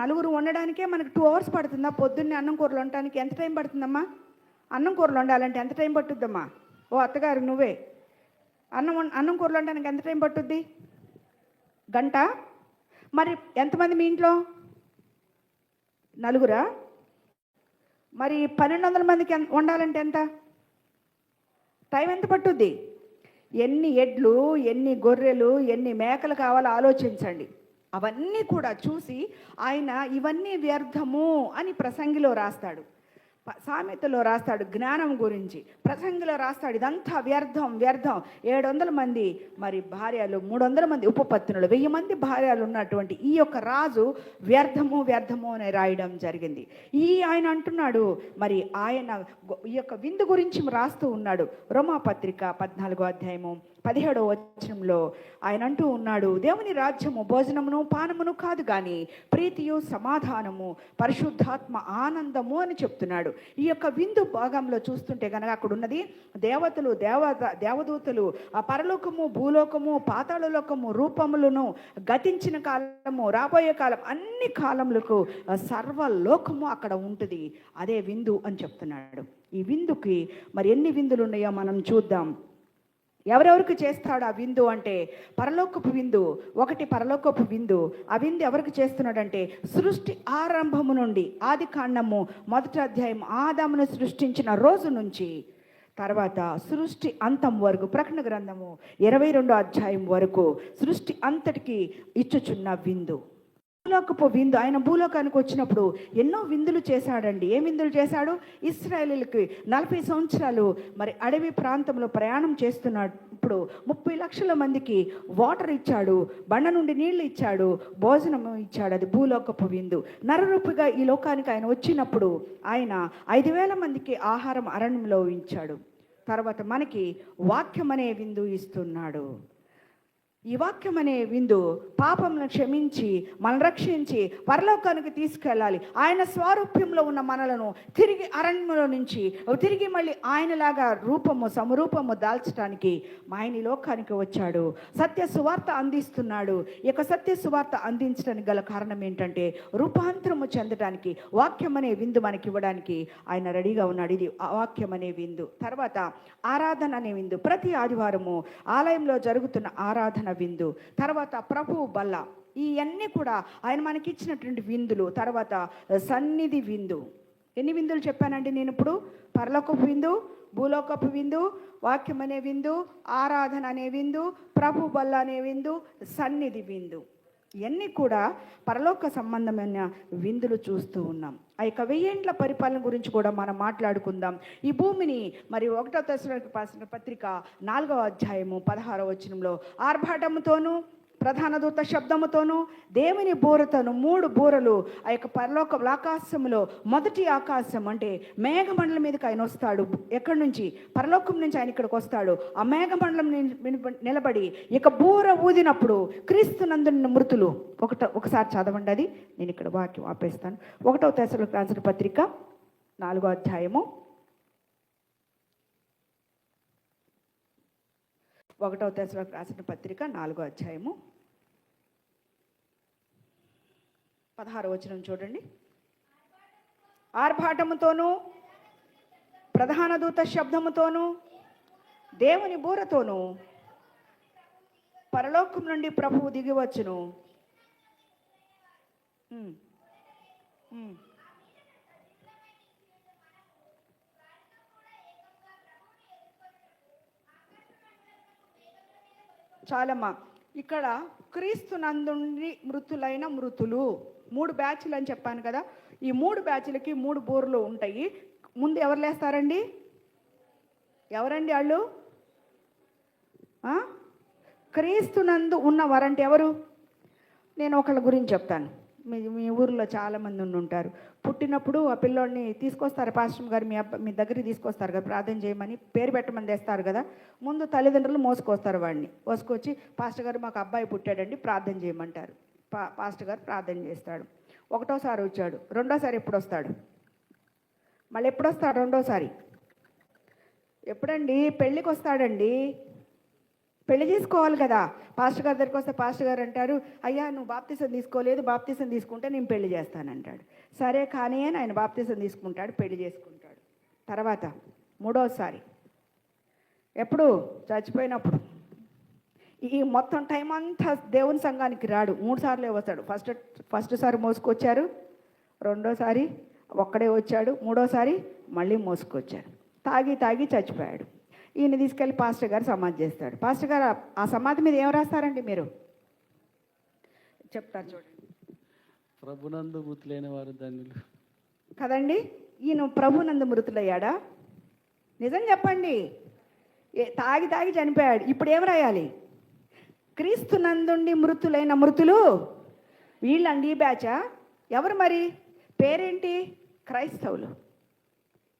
నలుగురు వండడానికే మనకు 2 hours పడుతుందా? పొద్దున్నే అన్నం కూరలు వండటానికి ఎంత టైం పడుతుందమ్మా? అన్నం కూరలు వండాలంటే ఎంత టైం పట్టుద్దమ్మా? ఓ అత్తగారు నువ్వే, అన్నం కూరలు వండడానికి ఎంత టైం పట్టుద్ది? గంట. మరి ఎంతమంది మీ ఇంట్లో? నలుగురా? మరి 1200 మందికి వండాలంటే ఎంత టైం, ఎంత పట్టుద్ది? ఎన్ని ఎడ్లు, ఎన్ని గొర్రెలు, ఎన్ని మేకలు కావాలో ఆలోచించండి. అవన్నీ కూడా చూసి ఆయన ఇవన్నీ వ్యర్థము అని ప్రసంగిలో రాస్తాడు, సామెతలో రాస్తాడు, జ్ఞానం గురించి ప్రసంగిలో రాస్తాడు. ఇదంతా వ్యర్థం వ్యర్థం. 700 మంది మరి భార్యలు, 300 మంది ఉపపత్నులు, 1000 మంది భార్యలు ఉన్నటువంటి ఈ యొక్క రాజు వ్యర్థము వ్యర్థము అని రాయడం జరిగింది. ఆయన అంటున్నాడు, మరి ఆయన ఈ యొక్క విందు గురించి రాస్తూ ఉన్నాడు. రోమాపత్రిక 14వ అధ్యాయము 17వ వచనంలో ఆయన అంటూ ఉన్నాడు, దేవుని రాజ్యము భోజనమును పానమును కాదు కానీ ప్రీతియు సమాధానము పరిశుద్ధాత్మ ఆనందము అని చెప్తున్నాడు. ఈ యొక్క విందు భాగంలో చూస్తుంటే కనుక అక్కడ ఉన్నది దేవతలు, దేవదూతలు, ఆ పరలోకము, భూలోకము, పాతాళలోకము రూపములను, గతించిన కాలము, రాబోయే కాలం, అన్ని కాలములకు సర్వలోకము అక్కడ ఉంటుంది. అదే విందు అని చెప్తున్నాడు. ఈ విందుకి మరి ఎన్ని విందులు ఉన్నాయో మనం చూద్దాం. ఎవరెవరికి చేస్తాడు ఆ విందు అంటే పరలోకపు విందు. ఒకటి పరలోకపు విందు. ఆ విందు ఎవరికి చేస్తున్నాడంటే సృష్టి ఆరంభము నుండి, ఆది కాండము 1వ అధ్యాయం, ఆదామును సృష్టించిన రోజు నుంచి తర్వాత సృష్టి అంతం వరకు, ప్రకటన గ్రంథము 22వ అధ్యాయం వరకు సృష్టి అంతటికి ఇచ్చుచున్న విందు. భూలోకపు విందు. ఆయన భూలోకానికి వచ్చినప్పుడు ఎన్నో విందులు చేశాడండి. ఏం విందులు చేశాడు? ఇశ్రాయేలీయులకి 40 సంవత్సరాలు మరి అడవి ప్రాంతంలో ప్రయాణం చేస్తున్నప్పుడు 30 లక్షల మందికి వాటర్ ఇచ్చాడు, బండ నుండి నీళ్లు ఇచ్చాడు, భోజనం ఇచ్చాడు. అది భూలోకపు విందు. నరరూపిగా ఈ లోకానికి ఆయన వచ్చినప్పుడు ఆయన 5,000 మందికి ఆహారం అరణ్యంలో ఇచ్చాడు. తర్వాత మనకి వాక్యం అనే విందు ఇస్తున్నాడు. ఈ వాక్యం అనే విందు పాపములను క్షమించి మనల్ని రక్షించి పరలోకానికి తీసుకెళ్ళాలి. ఆయన స్వరూప్యంలో ఉన్న మనలను తిరిగి అరణ్యంలో నుంచి తిరిగి మళ్ళీ ఆయనలాగా సమరూపము దాల్చడానికి ఆయన ఈ లోకానికి వచ్చాడు. సత్య సువార్త అందిస్తున్నాడు. ఈ యొక్క సత్య సువార్త అందించడానికి గల కారణం ఏంటంటే రూపాంతరము చెందడానికి వాక్యం అనే విందు మనకి ఇవ్వడానికి ఆయన రెడీగా ఉన్నాడు. ఇది వాక్యం అనే విందు. తర్వాత ఆరాధన అనే విందు. ప్రతి ఆదివారము ఆలయంలో జరుగుతున్న ఆరాధన విందు. తర్వాత ప్రభువు బల్ల. ఇవన్నీ కూడా ఆయన మనకి ఇచ్చినటువంటి విందులు. తర్వాత సన్నిధి విందు. ఎన్ని విందులు చెప్పానండి నేను ఇప్పుడు? పరలోకపు విందు, భూలోకపు విందు, వాక్యం అనే విందు, ఆరాధన అనే విందు, ప్రభు బల్ల అనే విందు, సన్నిధి విందు. ఇవన్నీ కూడా పరలోక సంబంధమైన విందులు చూస్తూ ఉన్నాం. ఆ యొక్క 1000 ఏండ్ల పరిపాలన గురించి కూడా మనం మాట్లాడుకుందాం. ఈ భూమిని మరి 1 తెస్సలోనికీయులకు రాసిన పత్రిక 4వ అధ్యాయము 16వ వచనంలో ఆర్భాటముతోనూ ప్రధాన దూత శబ్దముతోనూ దేవుని బూరతోను 3 బూరలు ఆ యొక్క పరలోక ఆకాశంలో మొదటి ఆకాశం అంటే మేఘమండలం మీదకి ఆయన వస్తాడు. ఎక్కడి నుంచి? పరలోకం నుంచి ఆయన ఇక్కడికి వస్తాడు. ఆ మేఘమండలం నిలబడి ఇక బూర ఊదినప్పుడు క్రీస్తునందున్న మృతులు ఒకసారి చదవండి. అది నేను ఇక్కడ వాక్యం ఆపేస్తాను. 1 తెస్సలోనికీయులకు రాసిన పత్రిక 4వ అధ్యాయము 1 తెస్సలోనికీయులకు రాసిన పత్రిక 4వ అధ్యాయము 16వ వచనం చూడండి. ఆర్భాటముతోనూ ప్రధాన దూత శబ్దముతోనూ దేవుని బూరతోనూ పరలోకం నుండి ప్రభువు దిగివచ్చును. చాలమ్మా. ఇక్కడ క్రీస్తునందుండి మృతులైన మృతులు 3 బ్యాచ్లు అని చెప్పాను కదా. ఈ 3 బ్యాచ్లకి 3 బూరలు ఉంటాయి. ముందు ఎవరు లేస్తారండి? ఎవరండి వాళ్ళు? క్రీస్తునందు ఉన్నవారంటే ఎవరు? నేను ఒకళ్ళ గురించి చెప్తాను. మీ ఊరిలో చాలామంది ఉంటారు. పుట్టినప్పుడు ఆ పిల్లోడిని తీసుకొస్తారు, పాస్టర్ గారు మీ దగ్గరికి తీసుకొస్తారు కదా, ప్రార్థన చేయమని పేరు పెట్టమని తెస్తారు కదా. ముందు తల్లిదండ్రులు మోసుకొస్తారు వాడిని. మోసుకొచ్చి పాస్టర్ గారు మాకు అబ్బాయి పుట్టాడండి ప్రార్థన చేయమంటారు. పాస్టర్ గారు ప్రార్థన చేస్తాడు. 1వసారి వచ్చాడు. 2వసారి ఎప్పుడు వస్తాడు? మళ్ళీ ఎప్పుడు వస్తాడు? 2వసారి ఎప్పుడండి? పెళ్ళికి వస్తాడండి. పెళ్లి చేసుకోవాలి కదా. పాస్టర్ గారి దగ్గరికి వస్తే పాస్టర్ గారు అంటారు, అయ్యా నువ్వు బాప్తిసం తీసుకోలేదు, బాప్తిసం తీసుకుంటే నేను పెళ్లి చేస్తానంటాడు. సరే కానీ అని ఆయన బాప్తిసం తీసుకుంటాడు, పెళ్లి చేసుకుంటాడు. తర్వాత 3వసారి ఎప్పుడు? చచ్చిపోయినప్పుడు. ఈ మొత్తం టైం అంతా దేవుని సంఘానికి రాడు. 3 సార్లే వస్తాడు. ఫస్ట్ సారి మోసుకొచ్చారు, 2వసారి ఒక్కడే వచ్చాడు, 3వసారి మళ్ళీ మోసుకొచ్చారు. తాగి చచ్చిపోయాడు. ఈయన తీసుకెళ్ళి పాస్టర్ గారు సమాధి చేస్తాడు. పాస్టర్ గారు ఆ సమాధి మీద ఏం రాస్తారండి? మీరు చెప్తారు చూడండి. ప్రభునందు మృతులైన వారు ధన్యులు కదండి. ఈయన ప్రభునందు మృతులయ్యాడా? నిజం చెప్పండి. తాగి చనిపోయాడు. ఇప్పుడు ఏం రాయాలి? క్రీస్తునందుండి మృతులైన మృతులు వీళ్ళండి. ఈ బ్యాచా? ఎవరు మరి? పేరేంటి? క్రైస్తవులు.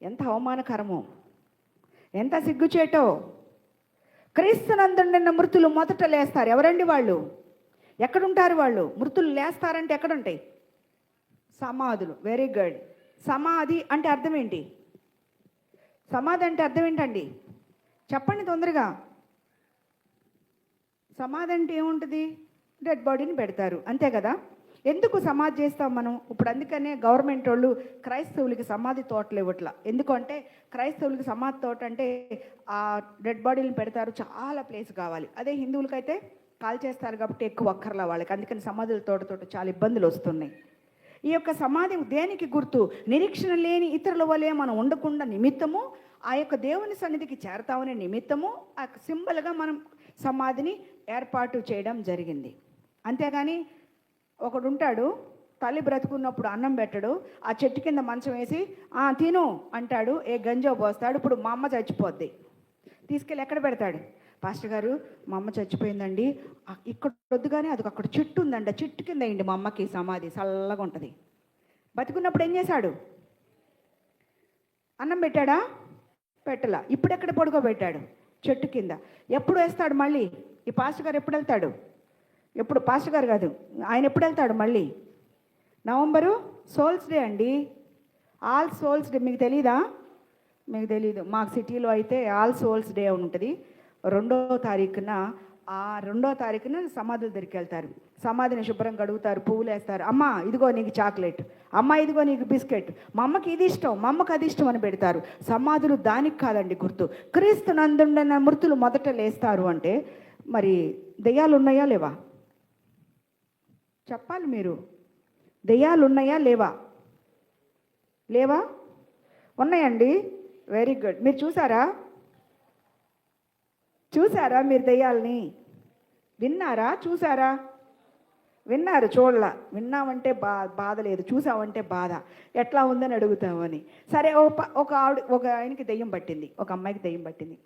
ఎంత అవమానకరమో, ఎంత సిగ్గుచేటో. క్రీస్తునందుండిన మృతులు మొదట లేస్తారు. ఎవరండి వాళ్ళు? ఎక్కడుంటారు వాళ్ళు? మృతులు లేస్తారంటే ఎక్కడుంటాయి? సమాధులు. Very good. సమాధి అంటే అర్థం ఏంటి? సమాధి అంటే అర్థం ఏంటండి? చెప్పండి తొందరగా. సమాధి అంటే ఏముంటుంది? డెడ్ బాడీని పెడతారు, అంతే కదా. ఎందుకు సమాధి చేస్తాం మనం ఇప్పుడు? అందుకనే గవర్నమెంట్ వాళ్ళు క్రైస్తవులకి సమాధి తోటలు ఇవ్వట్లా. ఎందుకంటే క్రైస్తవులకి సమాధి తోట అంటే ఆ డెడ్ బాడీలను పెడతారు, చాలా ప్లేస్ కావాలి. అదే హిందువులకైతే కాల్ చేస్తారు కాబట్టి ఎక్కువ అక్కర్లా వాళ్ళకి. అందుకని సమాధుల తోట చాలా ఇబ్బందులు వస్తున్నాయి. ఈ యొక్క సమాధి దేనికి గుర్తు? నిరీక్షణ లేని ఇతరుల వలె మనం ఉండకుండా నిమిత్తము, ఆ యొక్క దేవుని సన్నిధికి చేరతామనే నిమిత్తము ఆ సింబల్గా మనం సమాధిని ఏర్పాటు చేయడం జరిగింది. అంతేగాని ఒకడు ఉంటాడు, తల్లి బ్రతుకున్నప్పుడు అన్నం పెట్టడు, ఆ చెట్టు కింద మంచం వేసి తిను అంటాడు, ఏ గంజో పోస్తాడు. ఇప్పుడు మా అమ్మ చచ్చిపోద్ది, తీసుకెళ్ళి ఎక్కడ పెడతాడు? పాస్టర్ గారు మా అమ్మ చచ్చిపోయిందండి, ఇక్కడ వద్దుగానే అది అక్కడ చెట్టు ఉందండి, ఆ చెట్టు కింద అయింది మా అమ్మకి సమాధి, చల్లగా ఉంటుంది. బతుకున్నప్పుడు ఏం చేశాడు? అన్నం పెట్టాడా? పెట్టలా. ఇప్పుడు ఎక్కడ పడుకోబెట్టాడు? చెట్టు కింద. ఎప్పుడు వేస్తాడు మళ్ళీ? ఈ పాస్టర్ గారు ఎప్పుడు వెళ్తాడు? ఎప్పుడు పాస్టర్ గారు కాదు, ఆయన ఎప్పుడు వెళ్తాడు మళ్ళీ? నవంబరు సోల్స్ డే అండి, ఆల్ సోల్స్ డే. మీకు తెలీదా? మీకు తెలీదు. మాకు సిటీలో అయితే ఆల్ సోల్స్ డే ఉంటుంది. 2వ తారీఖున సమాధుల దగ్గరికి వెళ్తారు. సమాధిని శుభ్రం కడుగుతారు, పువ్వులు వేస్తారు. అమ్మ ఇదిగో నీకు చాక్లెట్, అమ్మ ఇదిగో నీకు బిస్కెట్, మా అమ్మకి ఇది ఇష్టం, మా అమ్మకి అది ఇష్టం అని పెడతారు. సమాధులు దానికి కాదండి గుర్తు. క్రీస్తు నందుండన మృతులు మొదట లేస్తారు అంటే మరి దెయ్యాలు ఉన్నాయా లేవా? చెప్పాలి మీరు. దెయ్యాలు ఉన్నాయా లేవా? లేవా? ఉన్నాయండి. Very good. మీరు చూసారా మీరు దెయ్యాలని? విన్నారా? చూసారా? విన్నారు, చూడలా. విన్నామంటే బాధ లేదు, చూసామంటే బాధ. ఎట్లా ఉందని అడుగుతామని. సరే, ఒక ఆయనకి దెయ్యం పట్టింది, ఒక అమ్మాయికి దెయ్యం పట్టింది.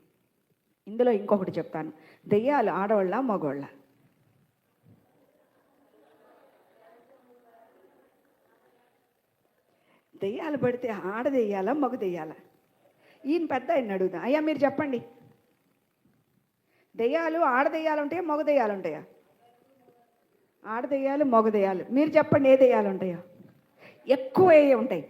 ఇందులో ఇంకొకటి చెప్తాను. దెయ్యాలు ఆడవాళ్ళ మగవాళ్ళ? దెయ్యాలు పడితే ఆడదెయ్యాలా మగ దెయ్యాలా? ఈయన పెద్ద ఆయన అడుగుతా, అయ్యా మీరు చెప్పండి, దెయ్యాలు ఆడదెయ్యాలు ఉంటాయా మగ దెయ్యాలు ఉంటాయా? ఆడదెయ్యాలు మగ దెయ్యాలు. మీరు చెప్పండి, ఏ దెయ్యాలు ఉంటాయో? ఎక్కువ ఏ ఉంటాయి?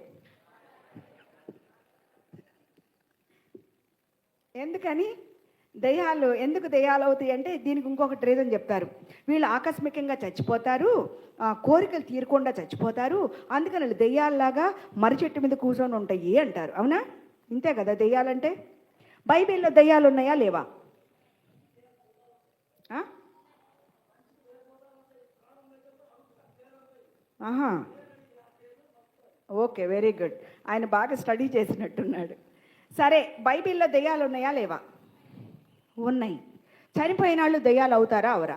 ఎందుకని దెయ్యాలు ఎందుకు దెయ్యాలు అవుతాయి అంటే దీనికి ఇంకొకటి రీజన్ చెప్తారు. వీళ్ళు ఆకస్మికంగా చచ్చిపోతారు, కోరికలు తీరకుండా చచ్చిపోతారు, అందుకని వీళ్ళు దెయ్యాల్లాగా మర్రి చెట్టు మీద కూర్చొని ఉంటాయి అంటారు. అవునా? ఇంతే కదా దెయ్యాలంటే. బైబిల్లో దెయ్యాలు ఉన్నాయా లేవా? ఆహా, ఓకే, వెరీ గుడ్. ఆయన బాగా స్టడీ చేసినట్టున్నాడు. సరే, బైబిల్లో దెయ్యాలు ఉన్నాయా లేవా? ఉన్నాయి. చనిపోయిన వాళ్ళు దెయ్యాలు అవుతారా అవరా?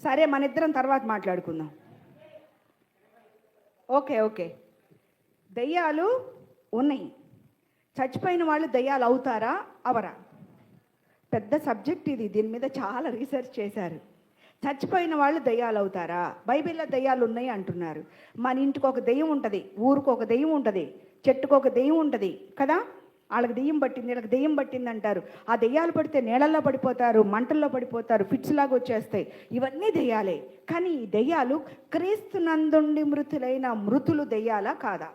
సరే, మన ఇద్దరం తర్వాత మాట్లాడుకుందాం. ఓకే. దెయ్యాలు ఉన్నాయి. చచ్చిపోయిన వాళ్ళు దెయ్యాలు అవుతారా అవరా? పెద్ద సబ్జెక్ట్ ఇది, దీని మీద చాలా రీసెర్చ్ చేశారు. చచ్చిపోయిన వాళ్ళు దెయ్యాలు అవుతారా? బైబిల్లో దెయ్యాలు ఉన్నాయి అంటున్నారు. మన ఇంటికి ఒక దెయ్యం ఉంటుంది, ఊరికి ఒక దెయ్యం ఉంటుంది, చెట్టుకు ఒక దెయ్యం ఉంటుంది కదా. వాళ్ళకి దెయ్యం పట్టింది, వీళ్ళకి దెయ్యం పట్టింది అంటారు. ఆ దెయ్యాలు పడితే నీళ్ళల్లో పడిపోతారు, మంటల్లో పడిపోతారు, ఫిట్స్ లాగా వచ్చేస్తాయి. ఇవన్నీ దెయ్యాలే. కానీ ఈ దెయ్యాలు క్రీస్తు నందుండి మృతులైన మృతులు దెయ్యాలా కాదా?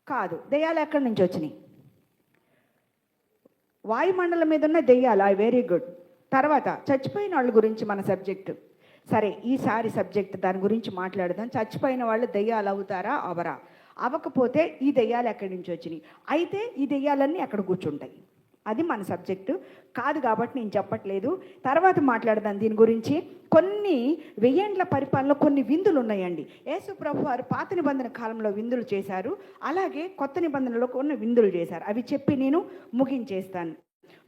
కాదు. దెయ్యాలు ఎక్కడి నుంచి వచ్చినాయి? వాయుమండలం మీద ఉన్న దెయ్యాలు. Very good. తర్వాత చచ్చిపోయిన వాళ్ళ గురించి మన సబ్జెక్టు. సరే, ఈసారి సబ్జెక్ట్ దాని గురించి మాట్లాడదాం. చచ్చిపోయిన వాళ్ళు దెయ్యాలు అవుతారా అవరా? అవ్వకపోతే ఈ దెయ్యాలు ఎక్కడి నుంచి వచ్చినాయి? అయితే ఈ దెయ్యాలన్నీ ఎక్కడ కూర్చుంటాయి? అది మన సబ్జెక్టు కాదు కాబట్టి నేను చెప్పట్లేదు. తర్వాత మాట్లాడదాం దీని గురించి. కొన్ని 1000 ఏండ్ల పరిపాలనలో కొన్ని విందులు ఉన్నాయండి. యేసు ప్రభు వారు పాత నిబంధన కాలంలో విందులు చేశారు, అలాగే కొత్త నిబంధనలో కొన్ని విందులు చేశారు. అవి చెప్పి నేను ముగించేస్తాను.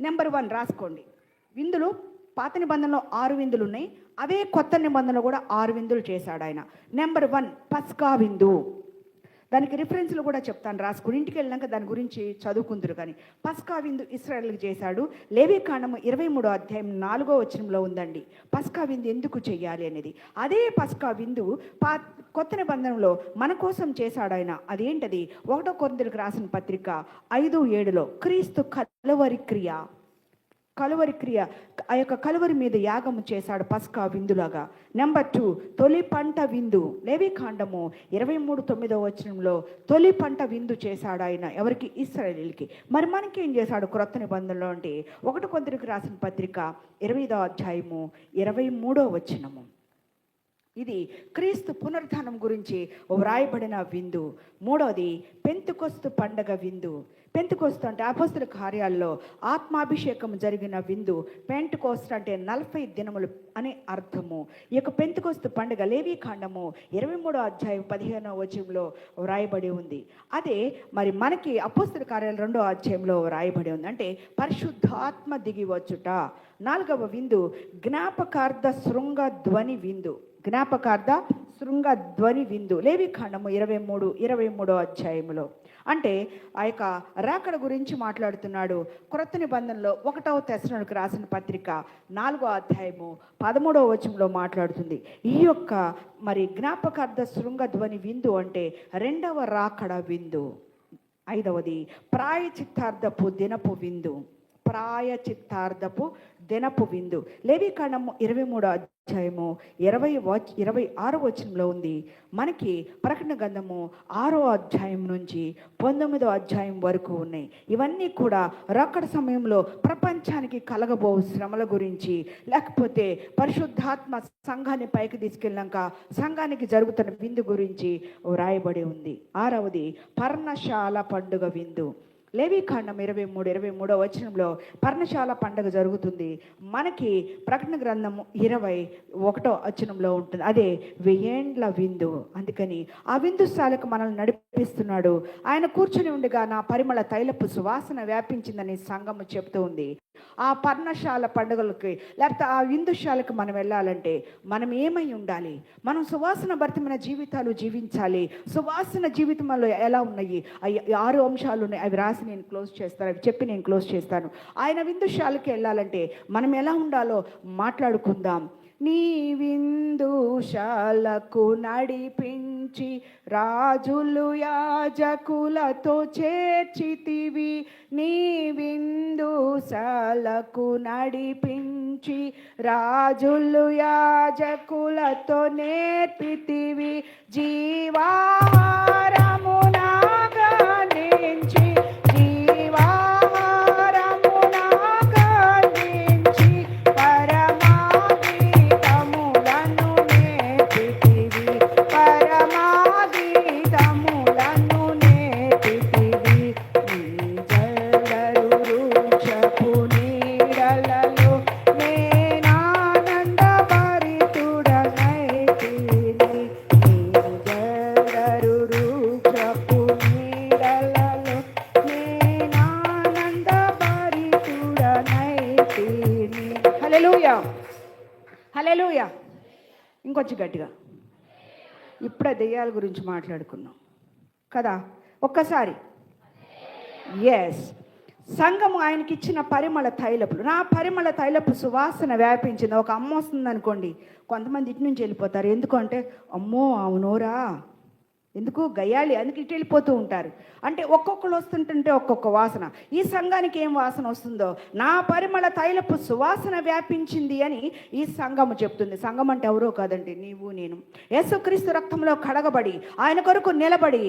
నెంబర్ 1 రాసుకోండి. విందులు పాత నిబంధనలో 6 విందులు ఉన్నాయి, అవే కొత్త నిబంధనలో కూడా 6 విందులు చేశాడు ఆయన. నెంబర్ 1 పస్కా విందు. దానికి రిఫరెన్స్లు కూడా చెప్తాను, రాసుకుని ఇంటికి వెళ్ళినాక దాని గురించి చదువుకుందరు. కానీ పస్కా విందు ఇశ్రాయేలుకి చేశాడు. లేవీకాండము 23వ అధ్యాయం 4వ వచనంలో ఉందండి పస్కా విందు ఎందుకు చెయ్యాలి అనేది. అదే పస్కా విందు కొత్త నిబంధనలో మన కోసం చేశాడు ఆయన. అదేంటది? 1 కొరింథీయులకు రాసిన పత్రిక 5:7లో క్రీస్తు కలువరి క్రియ ఆ యొక్క కలువరి మీద యాగము చేశాడు పస్కా విందులాగా. నెంబర్ 2 తొలి పంట విందు. లేవీకాండము 23:9వ వచనంలో తొలి పంట విందు చేశాడు ఆయన. ఎవరికి? ఇశ్రాయేలీయులకి. మరి మనకేం చేశాడు క్రొత్త నిబంధనలో అంటే 1 కొరింథీయులకు రాసిన పత్రిక 8వ అధ్యాయము 23వ వచనము. ఇది క్రీస్తు పునరుద్ధానం గురించి వ్రాయబడిన విందు. మూడవది పెంతెకొస్తు పండగ విందు. పెంతెకొస్తు అంటే అపొస్తలుల కార్యాల్లో ఆత్మాభిషేకం జరిగిన విందు. పెంటెకొస్తు అంటే 40 దినములు అనే అర్థము. ఈ యొక్క పెంతెకొస్తు పండుగ లేవీకాండము 23వ అధ్యాయం 15వ వచనంలో వ్రాయబడి ఉంది. అదే మరి మనకి అపొస్తలుల కార్యాలు 2వ అధ్యాయంలో వ్రాయబడి ఉంది. అంటే పరిశుద్ధాత్మ దిగి వచ్చుట. 4వ విందు జ్ఞాపకార్థ శృంగ ధ్వని విందు. జ్ఞాపకార్థ శృంగ ధ్వని విందు లేవీకాండము 23వ అధ్యాయంలో. అంటే ఆ యొక్క రాకడ గురించి మాట్లాడుతున్నాడు. క్రొత్త నిబంధనలో 1వ తెస్సలోనికీయులకు రాసిన పత్రిక 4వ అధ్యాయము 13వ వచనంలో మాట్లాడుతుంది. ఈ యొక్క మరి జ్ఞాపకార్థ శృంగ ధ్వని విందు అంటే 2వ రాకడ విందు. 5వది ప్రాయచిత్తార్థపు దినపు విందు. ప్రాయచిత్తార్థపు దినపు విందు లేవీకాండము 23వ అధ్యాయము 26వ వచనంలో ఉంది. మనకి ప్రకటన గ్రంథము 6వ అధ్యాయం నుంచి 19వ అధ్యాయం వరకు ఉన్నాయి. ఇవన్నీ కూడా రాకడ సమయంలో ప్రపంచానికి కలగబో శ్రమల గురించి, లేకపోతే పరిశుద్ధాత్మ సంఘాన్ని పైకి తీసుకెళ్ళాక సంఘానికి జరుగుతున్న విందు గురించి వ్రాయబడి ఉంది. 6వది పర్ణశాల పండుగ విందు. లేవీకాండం 23వ వచనంలో పర్ణశాల పండుగ జరుగుతుంది. మనకి ప్రకటన గ్రంథము 21వ వచనంలో ఉంటుంది. అదే 1000 ఏండ్ల విందు. అందుకని ఆ విందుశాలకు మనల్ని నడిపిస్తున్నాడు. ఆయన కూర్చుని ఉండగా నా పరిమళ తైలపు సువాసన వ్యాపించిందని సంఘము చెప్తూ ఉంది. ఆ పర్ణశాల పండుగలకి లేకపోతే ఆ విందుశాలకు మనం వెళ్ళాలంటే మనం ఏమై ఉండాలి? మనం సువాసన భరితమైన జీవితాలు జీవించాలి. సువాసన జీవితంలో ఎలా ఉన్నాయి? 6 అంశాలు ఉన్నాయి. అవి రాసి నేను క్లోజ్ చేస్తాను, అవి చెప్పి నేను క్లోజ్ చేస్తాను. ఆయన విందుశాలకి వెళ్ళాలంటే మనం ఎలా ఉండాలో మాట్లాడుకుందాం. నీ విందుశాలకు నడిపించి రాజులు యాజకులతో చేర్చితివి. నీ విందుశాలకు నడిపించి రాజులు యాజకులతో నేర్పితివి. జీవాహారము నాగా నుంచి హల్లెలూయా. ఇంకొంచెం గట్టిగా. ఇప్పుడే దెయ్యాల గురించి మాట్లాడుకున్నాం కదా ఒక్కసారి. ఎస్, సంఘము ఆయనకి ఇచ్చిన పరిమళ తైలపులు. నా పరిమళ తైలపు సువాసన వ్యాపించింది. ఒక అమ్మ వస్తుంది అనుకోండి, కొంతమంది ఇటు నుంచి వెళ్ళిపోతారు. ఎందుకంటే అమ్మో అవునోరా, ఎందుకు గయ్యాలి, అందుకు ఇటు వెళ్ళిపోతూ ఉంటారు. అంటే ఒక్కొక్కరు వస్తుంటుంటే ఒక్కొక్క వాసన. ఈ సంఘానికి ఏం వాసన వస్తుందో, నా పరిమళ తైలపు సువాసన వ్యాపించింది అని ఈ సంఘము చెప్తుంది. సంఘం అంటే ఎవరో కాదండి, నీవు నేను. యేసుక్రీస్తు రక్తంలో కడగబడి ఆయన కొరకు నిలబడి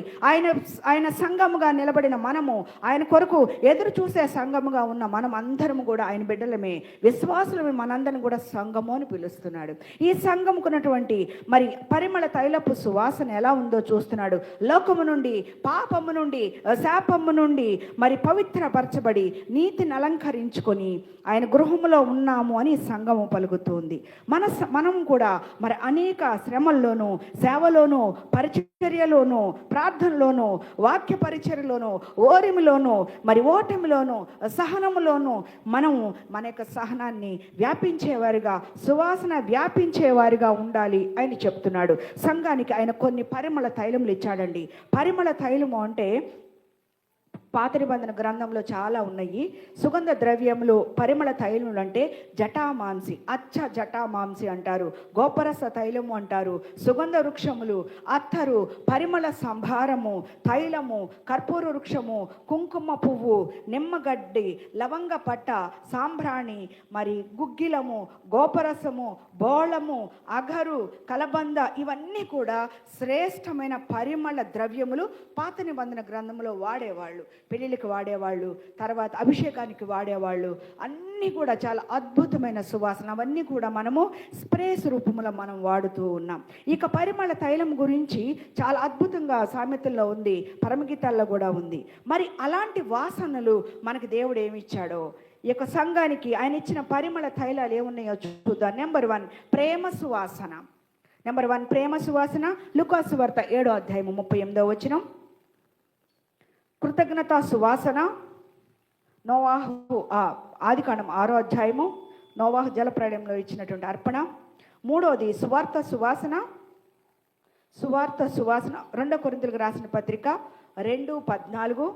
ఆయన సంఘముగా నిలబడిన మనము, ఆయన కొరకు ఎదురు చూసే సంఘముగా ఉన్న మనం అందరము కూడా ఆయన బిడ్డలమే, విశ్వాసులమే. మనందరం కూడా సంఘము అని పిలుస్తున్నాడు. ఈ సంఘముకున్నటువంటి మరి పరిమళ తైలపు సువాసన ఎలా ఉందో చూస్తున్నాడు. లోకము నుండి, పాపము నుండి, శాపము నుండి మరి పవిత్రపరచబడి నీతిని అలంకరించుకొని ఆయన గృహములో ఉన్నాము అని సంఘము పలుకుతుంది. మనం కూడా మరి అనేక శ్రమల్లోనూ, సేవలోనూ, పరిచర్యలోనూ, ప్రార్థనలోనూ, వాక్య పరిచర్యలోనూ, ఓరిమిలోనూ, మరి ఓటమిలోనూ, సహనములోనూ మనము మన యొక్క సహనాన్ని వ్యాపించేవారిగా, సువాసన వ్యాపించేవారిగా ఉండాలి అని చెప్తున్నాడు. సంఘానికి ఆయన కొన్ని పరిమళ తైలములు ఇచ్చాడండి. పరిమళ తైలము అంటే పాత నిబంధన గ్రంథంలో చాలా ఉన్నాయి. సుగంధ ద్రవ్యములు, పరిమళ తైలములు అంటే జటామాంసి, అచ్చ జటామాంసి అంటారు, గోపరస తైలము అంటారు, సుగంధ వృక్షములు, అత్తరు, పరిమళ సంభారము, తైలము, కర్పూర వృక్షము, కుంకుమ పువ్వు, నిమ్మగడ్డి, లవంగ పట్ట, సాంబ్రాణి, మరి గుగ్గిలము, గోపరసము, బోళము, అగరు, కలబంద, ఇవన్నీ కూడా శ్రేష్టమైన పరిమళ ద్రవ్యములు పాత నిబంధన గ్రంథంలో వాడేవాళ్ళు. పెళ్ళిళ్ళకి వాడేవాళ్ళు, తర్వాత అభిషేకానికి వాడేవాళ్ళు, అన్నీ కూడా చాలా అద్భుతమైన సువాసన. అవన్నీ కూడా మనము స్ప్రేస్ రూపంలో మనం వాడుతూ ఉన్నాం. ఇక పరిమళ తైలం గురించి చాలా అద్భుతంగా సామెతల్లో ఉంది, పరమగీతాల్లో కూడా ఉంది. మరి అలాంటి వాసనలు మనకి దేవుడు ఏమి ఇచ్చాడో, ఈ యొక్క సంఘానికి ఆయన ఇచ్చిన పరిమళ తైలాలు ఏమున్నాయో చూద్దాం. నెంబర్ 1 ప్రేమ సువాసన. నెంబర్ 1 ప్రేమ సువాసన. లూకాసు వార్త 7వ అధ్యాయము 38వ వచనం. కృతజ్ఞతా సువాసన. నోవాహు ఆదికాండం 6వ అధ్యాయము నోవాహు జలప్రళయంలో ఇచ్చినటువంటి అర్పణ. 3వది సువార్త సువాసన. సువార్త సువాసన 2 కొరింథీయులకు రాసిన పత్రిక 2:14.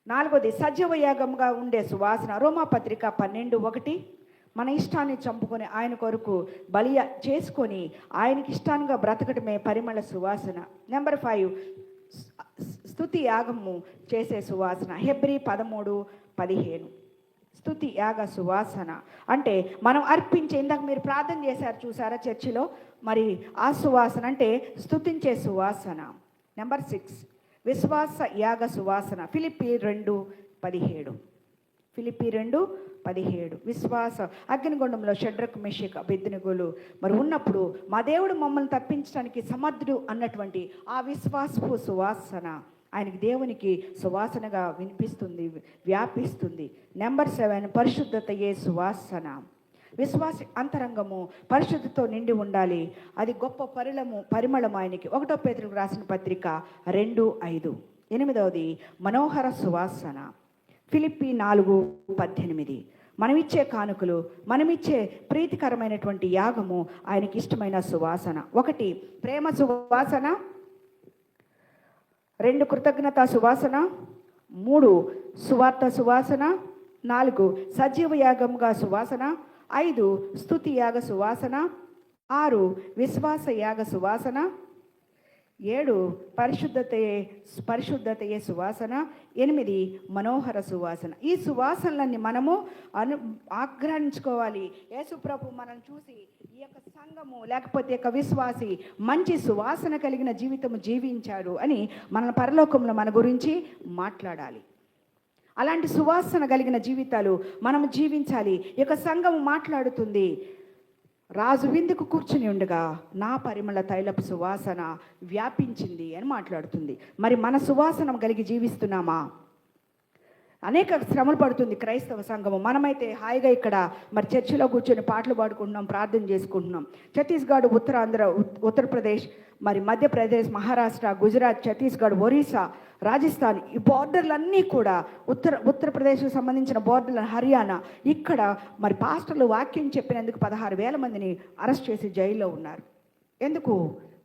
4వది సజీవ యాగంగా ఉండే సువాసన. రోమా పత్రిక 12:1. మన ఇష్టాన్ని చంపుకొని ఆయన కొరకు బలి చేసుకొని ఆయనకి ఇష్టానుగా బ్రతకటమే పరిమళ సువాసన. నెంబర్ 5 స్తుతి యాగము చేసే సువాసన. హెబ్రీ 13:15. స్తుతి యాగ సువాసన అంటే మనం అర్పించే, ఇందాక మీరు ప్రార్థన చేశారు చూసారా చర్చిలో, మరి ఆ సువాసన అంటే స్తుతించే సువాసన. నెంబర్ 6 విశ్వాస యాగ సువాసన. ఫిలిప్పీ 2:17. ఫిలిప్పీ 2:17. విశ్వాస అగ్నిగుండంలో షడ్రక్ మెషక్ అబేద్నెగోలు మరి ఉన్నప్పుడు మా దేవుడు మమ్మల్ని తప్పించడానికి సమర్థుడు అన్నటువంటి ఆ విశ్వాసపు సువాసన ఆయనకి దేవునికి సువాసనగా వినిపిస్తుంది, వ్యాపిస్తుంది. నెంబర్ 7 పరిశుద్ధతయే సువాసన. విశ్వాస అంతరంగము పరిశుద్ధితో నిండి ఉండాలి. అది గొప్ప పరిమళం ఆయనకి. 1 పేతురుకు రాసిన పత్రిక 2:5. 8వది మనోహర సువాసన. ఫిలిప్పీ 4:18. మనమిచ్చే కానుకలు, మనమిచ్చే ప్రీతికరమైనటువంటి యాగము ఆయనకి ఇష్టమైన సువాసన. 1 ప్రేమ సువాసన, 2 కృతజ్ఞత సువాసన, 3 సువార్త సువాసన, 4 సజీవ యాగంగా సువాసన, 5 స్తుతి యాగ సువాసన, 6 విశ్వాస యాగ సువాసన, 7 పరిశుద్ధతయే సువాసన, 8 మనోహర సువాసన. ఈ సువాసనలన్నీ మనము ఆగ్రహించుకోవాలి. యేసు ప్రభు మనం చూసి ఈ యొక్క సంఘము లేకపోతే యొక్క విశ్వాసి మంచి సువాసన కలిగిన జీవితము జీవించాడు అని మన పరలోకంలో మన గురించి మాట్లాడాలి. అలాంటి సువాసన కలిగిన జీవితాలు మనం జీవించాలి. ఈ యొక్క సంఘము మాట్లాడుతుంది, రాజు విందుకు కూర్చుని ఉండగా నా పరిమళ తైలపు సువాసన వ్యాపించింది అని మాట్లాడుతుంది. మరి మన సువాసన కలిగి జీవిస్తున్నామా? అనేక శ్రమలు పడుతుంది క్రైస్తవ సంఘము. మనమైతే హాయిగా ఇక్కడ మరి చర్చిలో కూర్చొని పాటలు పాడుకుంటున్నాం, ప్రార్థన చేసుకుంటున్నాం. ఛత్తీస్గఢ్, ఉత్తరాంధ్ర, ఉత్తరప్రదేశ్, మరి మధ్యప్రదేశ్, మహారాష్ట్ర, గుజరాత్, ఛత్తీస్గఢ్, ఒరిస్సా, రాజస్థాన్, ఈ బోర్డర్లన్నీ కూడా ఉత్తరప్రదేశ్కు సంబంధించిన బోర్డర్లు, హర్యానా, ఇక్కడ మరి పాస్టర్లు వాక్యం చెప్పినందుకు 16,000 మందిని అరెస్ట్ చేసి జైల్లో ఉన్నారు. ఎందుకు?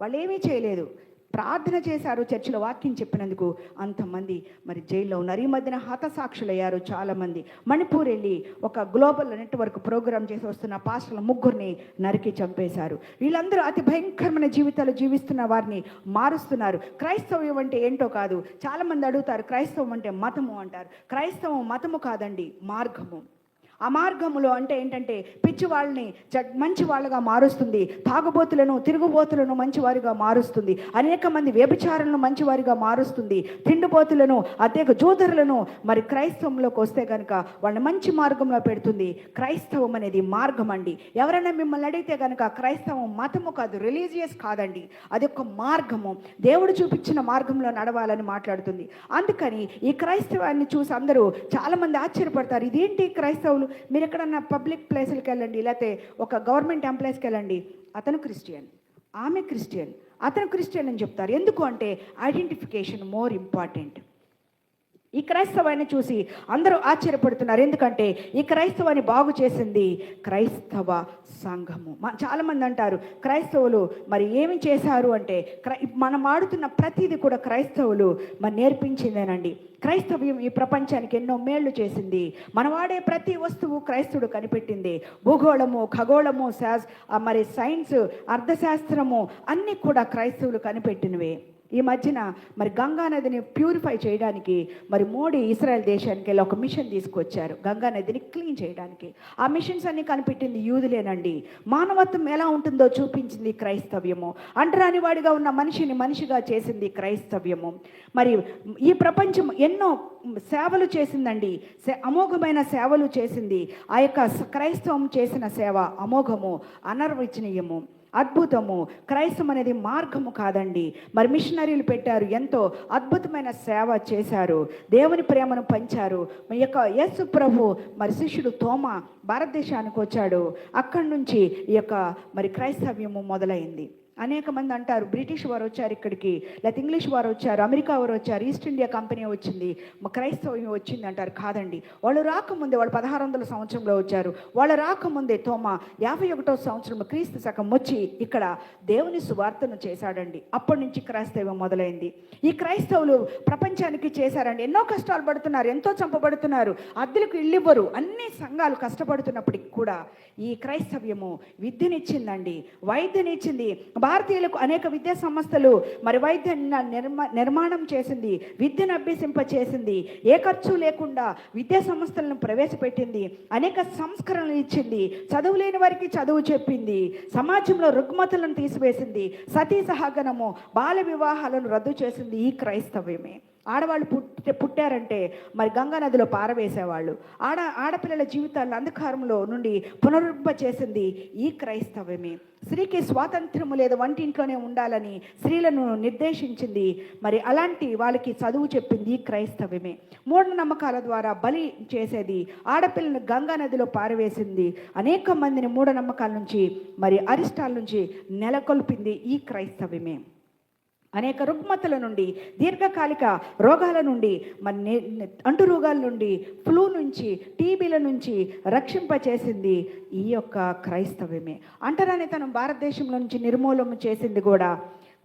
వాళ్ళు ఏమీ చేయలేదు, ప్రార్థన చేశారు, చర్చిలో వాక్యం చెప్పినందుకు అంతమంది మరి జైల్లో ఉన్నారు. ఈ మధ్యన హతసాక్షులయ్యారు చాలామంది. మణిపూర్ వెళ్ళి ఒక గ్లోబల్ నెట్వర్క్ ప్రోగ్రామ్ చేసి వస్తున్న పాస్టర్ల 3 నరికి చంపేశారు. వీళ్ళందరూ అతి భయంకరమైన జీవితాలు జీవిస్తున్న వారిని మారుస్తున్నారు. క్రైస్తవం అంటే ఏంటో కాదు. చాలామంది అడుగుతారు క్రైస్తవం అంటే మతము అంటారు. క్రైస్తవం మతము కాదండి, మార్గము. ఆ మార్గములో అంటే ఏంటంటే పిచ్చి వాళ్ళని మంచి వాళ్ళగా మారుస్తుంది, తాగుబోతులను తిరుగుబోతులను మంచివారిగా మారుస్తుంది, అనేక మంది వ్యభిచారులను మంచివారిగా మారుస్తుంది, తిండిపోతులను అత్యేక జోదరులను మరి క్రైస్తవంలోకి వస్తే కనుక వాళ్ళని మంచి మార్గంలో పెడుతుంది. క్రైస్తవం అనేది మార్గం అండి. ఎవరైనా మిమ్మల్ని అడిగితే కనుక క్రైస్తవం మతము కాదు, రిలీజియస్ కాదండి, అది ఒక మార్గము, దేవుడు చూపించిన మార్గంలో నడవాలని మాట్లాడుతుంది. అందుకని ఈ క్రైస్తవాన్ని చూసి అందరూ చాలామంది ఆశ్చర్యపడతారు, ఇదేంటి క్రైస్తవులు? మీరు ఎక్కడన్నా పబ్లిక్ ప్లేసులకి వెళ్ళండి, లేకపోతే ఒక గవర్నమెంట్ ఎంప్లాయీస్కి వెళ్ళండి, అతను క్రిస్టియన్, ఆమె క్రిస్టియన్, అతను క్రిస్టియన్ అని చెప్తారు. ఎందుకు అంటే ఐడెంటిఫికేషన్ మోర్ ఇంపార్టెంట్. ఈ క్రైస్తవాన్ని చూసి అందరూ ఆశ్చర్యపడుతున్నారు. ఎందుకంటే ఈ క్రైస్తవాన్ని బాగు చేసింది క్రైస్తవ సంఘము. చాలామంది అంటారు క్రైస్తవులు మరి ఏమి చేశారు అంటే, మనం ఆడుతున్న ప్రతిదీ కూడా క్రైస్తవులు మరి నేర్పించిందేనండి. క్రైస్తవ్యం ఈ ప్రపంచానికి ఎన్నో మేళ్లు చేసింది. మనం వాడే ప్రతి వస్తువు క్రైస్తవుడు కనిపెట్టింది. భూగోళము, ఖగోళము, మరి సైన్స్, అర్థశాస్త్రము అన్నీ కూడా క్రైస్తవులు కనిపెట్టినవే. ఈ మధ్యన మరి గంగా నదిని ప్యూరిఫై చేయడానికి మరి మోడీ ఇస్రాయల్ దేశానికి వెళ్ళి ఒక మిషన్ తీసుకొచ్చారు గంగా నదిని క్లీన్ చేయడానికి. ఆ మిషన్స్ అన్ని కనిపెట్టింది యూదులేనండి. మానవత్వం ఎలా ఉంటుందో చూపించింది క్రైస్తవ్యము. అంటరాని వాడిగా ఉన్న మనిషిని మనిషిగా చేసింది క్రైస్తవ్యము. మరి ఈ ప్రపంచం ఎన్నో సేవలు చేసిందండి, అమోఘమైన సేవలు చేసింది. ఆ యొక్క క్రైస్తవం చేసిన సేవ అమోఘము, అనర్వచనీయము, అద్భుతము. క్రైస్తవం అనేది మార్గము కాదండి. మరి మిషనరీలు పెట్టారు, ఎంతో అద్భుతమైన సేవ చేశారు, దేవుని ప్రేమను పంచారు. ఈ యొక్క యేసు ప్రభు మరి శిష్యుడు తోమా భారతదేశానికి వచ్చాడు. అక్కడి నుంచి ఈ యొక్క మరి క్రైస్తవ్యము మొదలైంది. అనేక మంది అంటారు బ్రిటిష్ వారు వచ్చారు ఇక్కడికి, లేకపోతే ఇంగ్లీష్ వారు వచ్చారు, అమెరికా వారు వచ్చారు, ఈస్ట్ ఇండియా కంపెనీ వచ్చింది, మా క్రైస్తవ్యం వచ్చింది అంటారు. కాదండి, వాళ్ళు రాకముందే, వాళ్ళు 1600 సంవత్సరంలో వచ్చారు. వాళ్ళు రాకముందే తోమా 51వ సంవత్సరంలో క్రీస్తు శకం వచ్చి ఇక్కడ దేవుని సువార్తను చేశాడండి. అప్పటి నుంచి క్రైస్తవ్యం మొదలైంది. ఈ క్రైస్తవులు ప్రపంచానికి చేశారండి. ఎన్నో కష్టాలు పడుతున్నారు, ఎంతో చంపబడుతున్నారు, అద్దెలకు ఇల్లు ఇవ్వరు, అన్ని సంఘాలు కష్టపడుతున్నప్పటికి కూడా ఈ క్రైస్తవ్యము విద్యనిచ్చిందండి, వైద్యనిచ్చింది. భారతీయులకు అనేక విద్యా సంస్థలు మరి వైద్య నిర్మాణం చేసింది, విద్యను అభ్యసింపచేసింది, ఏ ఖర్చు లేకుండా విద్యా సంస్థలను ప్రవేశపెట్టింది, అనేక సంస్కరణలు ఇచ్చింది, చదువు లేని వారికి చదువు చెప్పింది, సమాజంలో రుగ్మతలను తీసివేసింది, సతీ సహగమనము, బాల వివాహాలను రద్దు చేసింది ఈ క్రైస్తవ్యమే. ఆడవాళ్ళు పుట్టారంటే మరి గంగా నదిలో పారవేసేవాళ్ళు. ఆడపిల్లల జీవితాలను అంధకారంలో నుండి పునరుద్ధరింప చేసింది ఈ క్రైస్తవ్యమే. స్త్రీకి స్వాతంత్రము లేదు, వంటింట్లోనే ఉండాలని స్త్రీలను నిర్దేశించింది. మరి అలాంటి వాళ్ళకి చదువు చెప్పింది ఈ క్రైస్తవ్యమే. మూఢనమ్మకాల ద్వారా బలి చేసేది, ఆడపిల్లను గంగా నదిలో పారవేసింది, అనేక మందిని మూఢనమ్మకాల నుంచి మరి అరిష్టాల నుంచి నెలకొల్పింది ఈ క్రైస్తవ్యమే. అనేక రుగ్మతల నుండి, దీర్ఘకాలిక రోగాల నుండి, మరి అంటు రోగాల నుండి, ఫ్లూ నుంచి, టీబీల నుంచి రక్షింపచేసింది ఈ యొక్క క్రైస్తవ్యమే. అంటరానితనం భారతదేశంలో నుంచి నిర్మూలన చేసింది కూడా,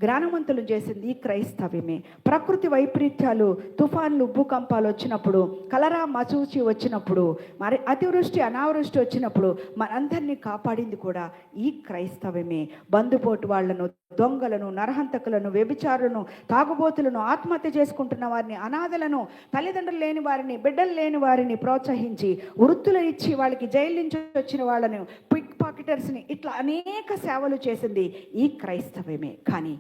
జ్ఞానవంతులు చేసింది ఈ క్రైస్తవ్యమే. ప్రకృతి వైపరీత్యాలు, తుఫాన్లు, భూకంపాలు వచ్చినప్పుడు, కలరా మసూచి వచ్చినప్పుడు, మరి అతివృష్టి అనావృష్టి వచ్చినప్పుడు మనందరినీ కాపాడింది కూడా ఈ క్రైస్తవ్యమే. బందుపోటు వాళ్లను, దొంగలను, నరహంతకులను, వ్యభిచారులను, తాగుబోతులను, ఆత్మహత్య చేసుకుంటున్న వారిని, అనాథలను, తల్లిదండ్రులు లేని వారిని, బిడ్డలు లేని వారిని ప్రోత్సహించి వృత్తులు ఇచ్చి వాళ్ళకి జైలు నుంచి వచ్చిన వాళ్ళను, పిక్ పాకెటర్స్ని, ఇట్లా అనేక సేవలు చేసింది ఈ క్రైస్తవ్యమే. కానీ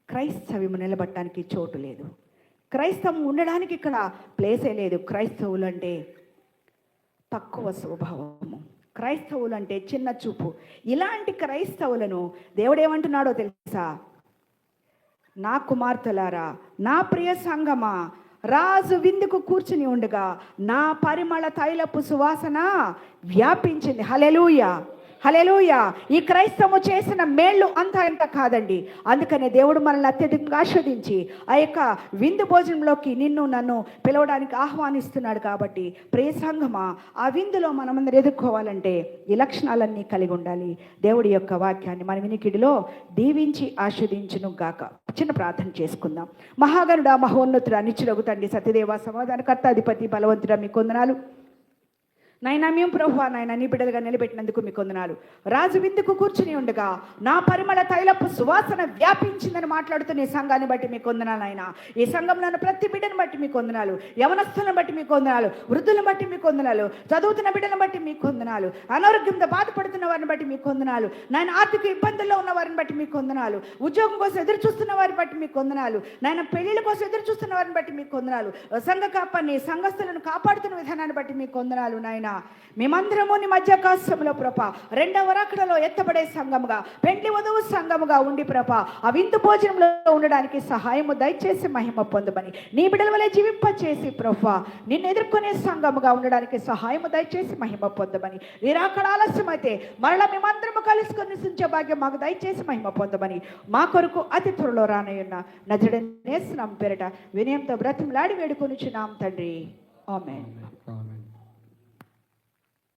క్రైస్తవ్యం నిలబడటానికి చోటు లేదు, క్రైస్తవం ఉండడానికి ఇక్కడ ప్లేసే లేదు. క్రైస్తవులు అంటే తక్కువ స్వభావము, క్రైస్తవులు అంటే చిన్న చూపు. ఇలాంటి క్రైస్తవులను దేవుడేమంటున్నాడో తెలుసా? నా కుమార్తెలారా, నా ప్రియ సంగమా, రాజు విందుకు కూర్చుని ఉండగా నా పరిమళ తైలపు సువాసన వ్యాపించింది. హల్లెలూయా, హల్లెలూయా. ఈ క్రైస్తవము చేసిన మేళ్ళు అంతా ఇంత కాదండి. అందుకనే దేవుడు మనల్ని అత్యధికంగా ఆస్వాదించి ఆ యొక్క విందు భోజనంలోకి నిన్ను నన్ను పిలవడానికి ఆహ్వానిస్తున్నాడు. కాబట్టి ప్రియ సంఘమా, ఆ విందులో మనమందరం ఎదుర్కోవాలంటే ఈ లక్షణాలన్నీ కలిగి ఉండాలి. దేవుడి యొక్క వాక్యాన్ని మన వినికిడిలో దీవించి ఆస్వాదించును గాక. చిన్న ప్రార్థన చేసుకుందాం. మహాగణుడ, మహోన్నతుడ, నిత్యుడగు తండ్రి, సత్యదేవ, సమాధానకర్త, అధిపతి, బలవంతుడ, మీకు వందనాలు నాయనా. మేము ప్రభువా నాయన నీ బిడ్డలుగా నిలబెట్టినందుకు మీకు వందనాలు. రాజు విందుకు కూర్చుని ఉండగా నా పరిమళ తైలపు సువాసన వ్యాపించిందని మాట్లాడుతున్న ఈ సంఘాన్ని బట్టి మీకు వందనాలు ఆయన. ఈ సంఘంలో ప్రతి బిడ్డను బట్టి మీకు వందనాలు, యవనస్తులను బట్టి మీకు వందనాలు, వృద్ధులను బట్టి మీకు వందనాలు, చదువుతున్న బిడ్డలను బట్టి మీకు వందనాలు, అనారోగ్యంతో బాధపడుతున్న వారిని బట్టి మీకు వందనాలు నాయన, ఆర్థిక ఇబ్బందుల్లో ఉన్న వారిని బట్టి మీకు వందనాలు, ఉద్యోగం కోసం ఎదురు చూస్తున్న వారిని బట్టి మీకు వందనాలు నాయన, పెళ్లిళ్ళ కోసం ఎదురు చూస్తున్న వారిని బట్టి మీకు వందనాలు, సంఘ కాపాన్ని సంఘస్థులను కాపాడుతున్న విధానాన్ని బట్టి మీకు వందనాలు నాయన. మేమందరము నీ మధ్య ఆకాశంలో ప్రభ రెండవ రాకడలో ఎత్తబడే సంఘముగా, పెండ్లి వధువు సంఘముగా ఉండి ప్రభ ఆ విందు భోజనంలో ఉండడానికి సహాయము దయచేసి మహిమ పొందమని, నీ బిడ్డల వలె జీవింపచేసి ప్రభ నిన్ను ఎదుర్కొనే సంఘముగా ఉండడానికి సహాయము దయచేసి మహిమ పొందమని, నీ రాకడ ఆలస్యమైతే మరలా మేమందరము కలుసుకొని నివసించే భాగ్యం మాకు దయచేసి మహిమ పొందమని, మా కొరకు అతి త్వరలో రానయ్యున్న నజరేయుని యేసు నామమున పేరట వినయంతో బ్రతిమలాడి వేడుకొనుచున్నాం తండ్రి. ఆమేన్.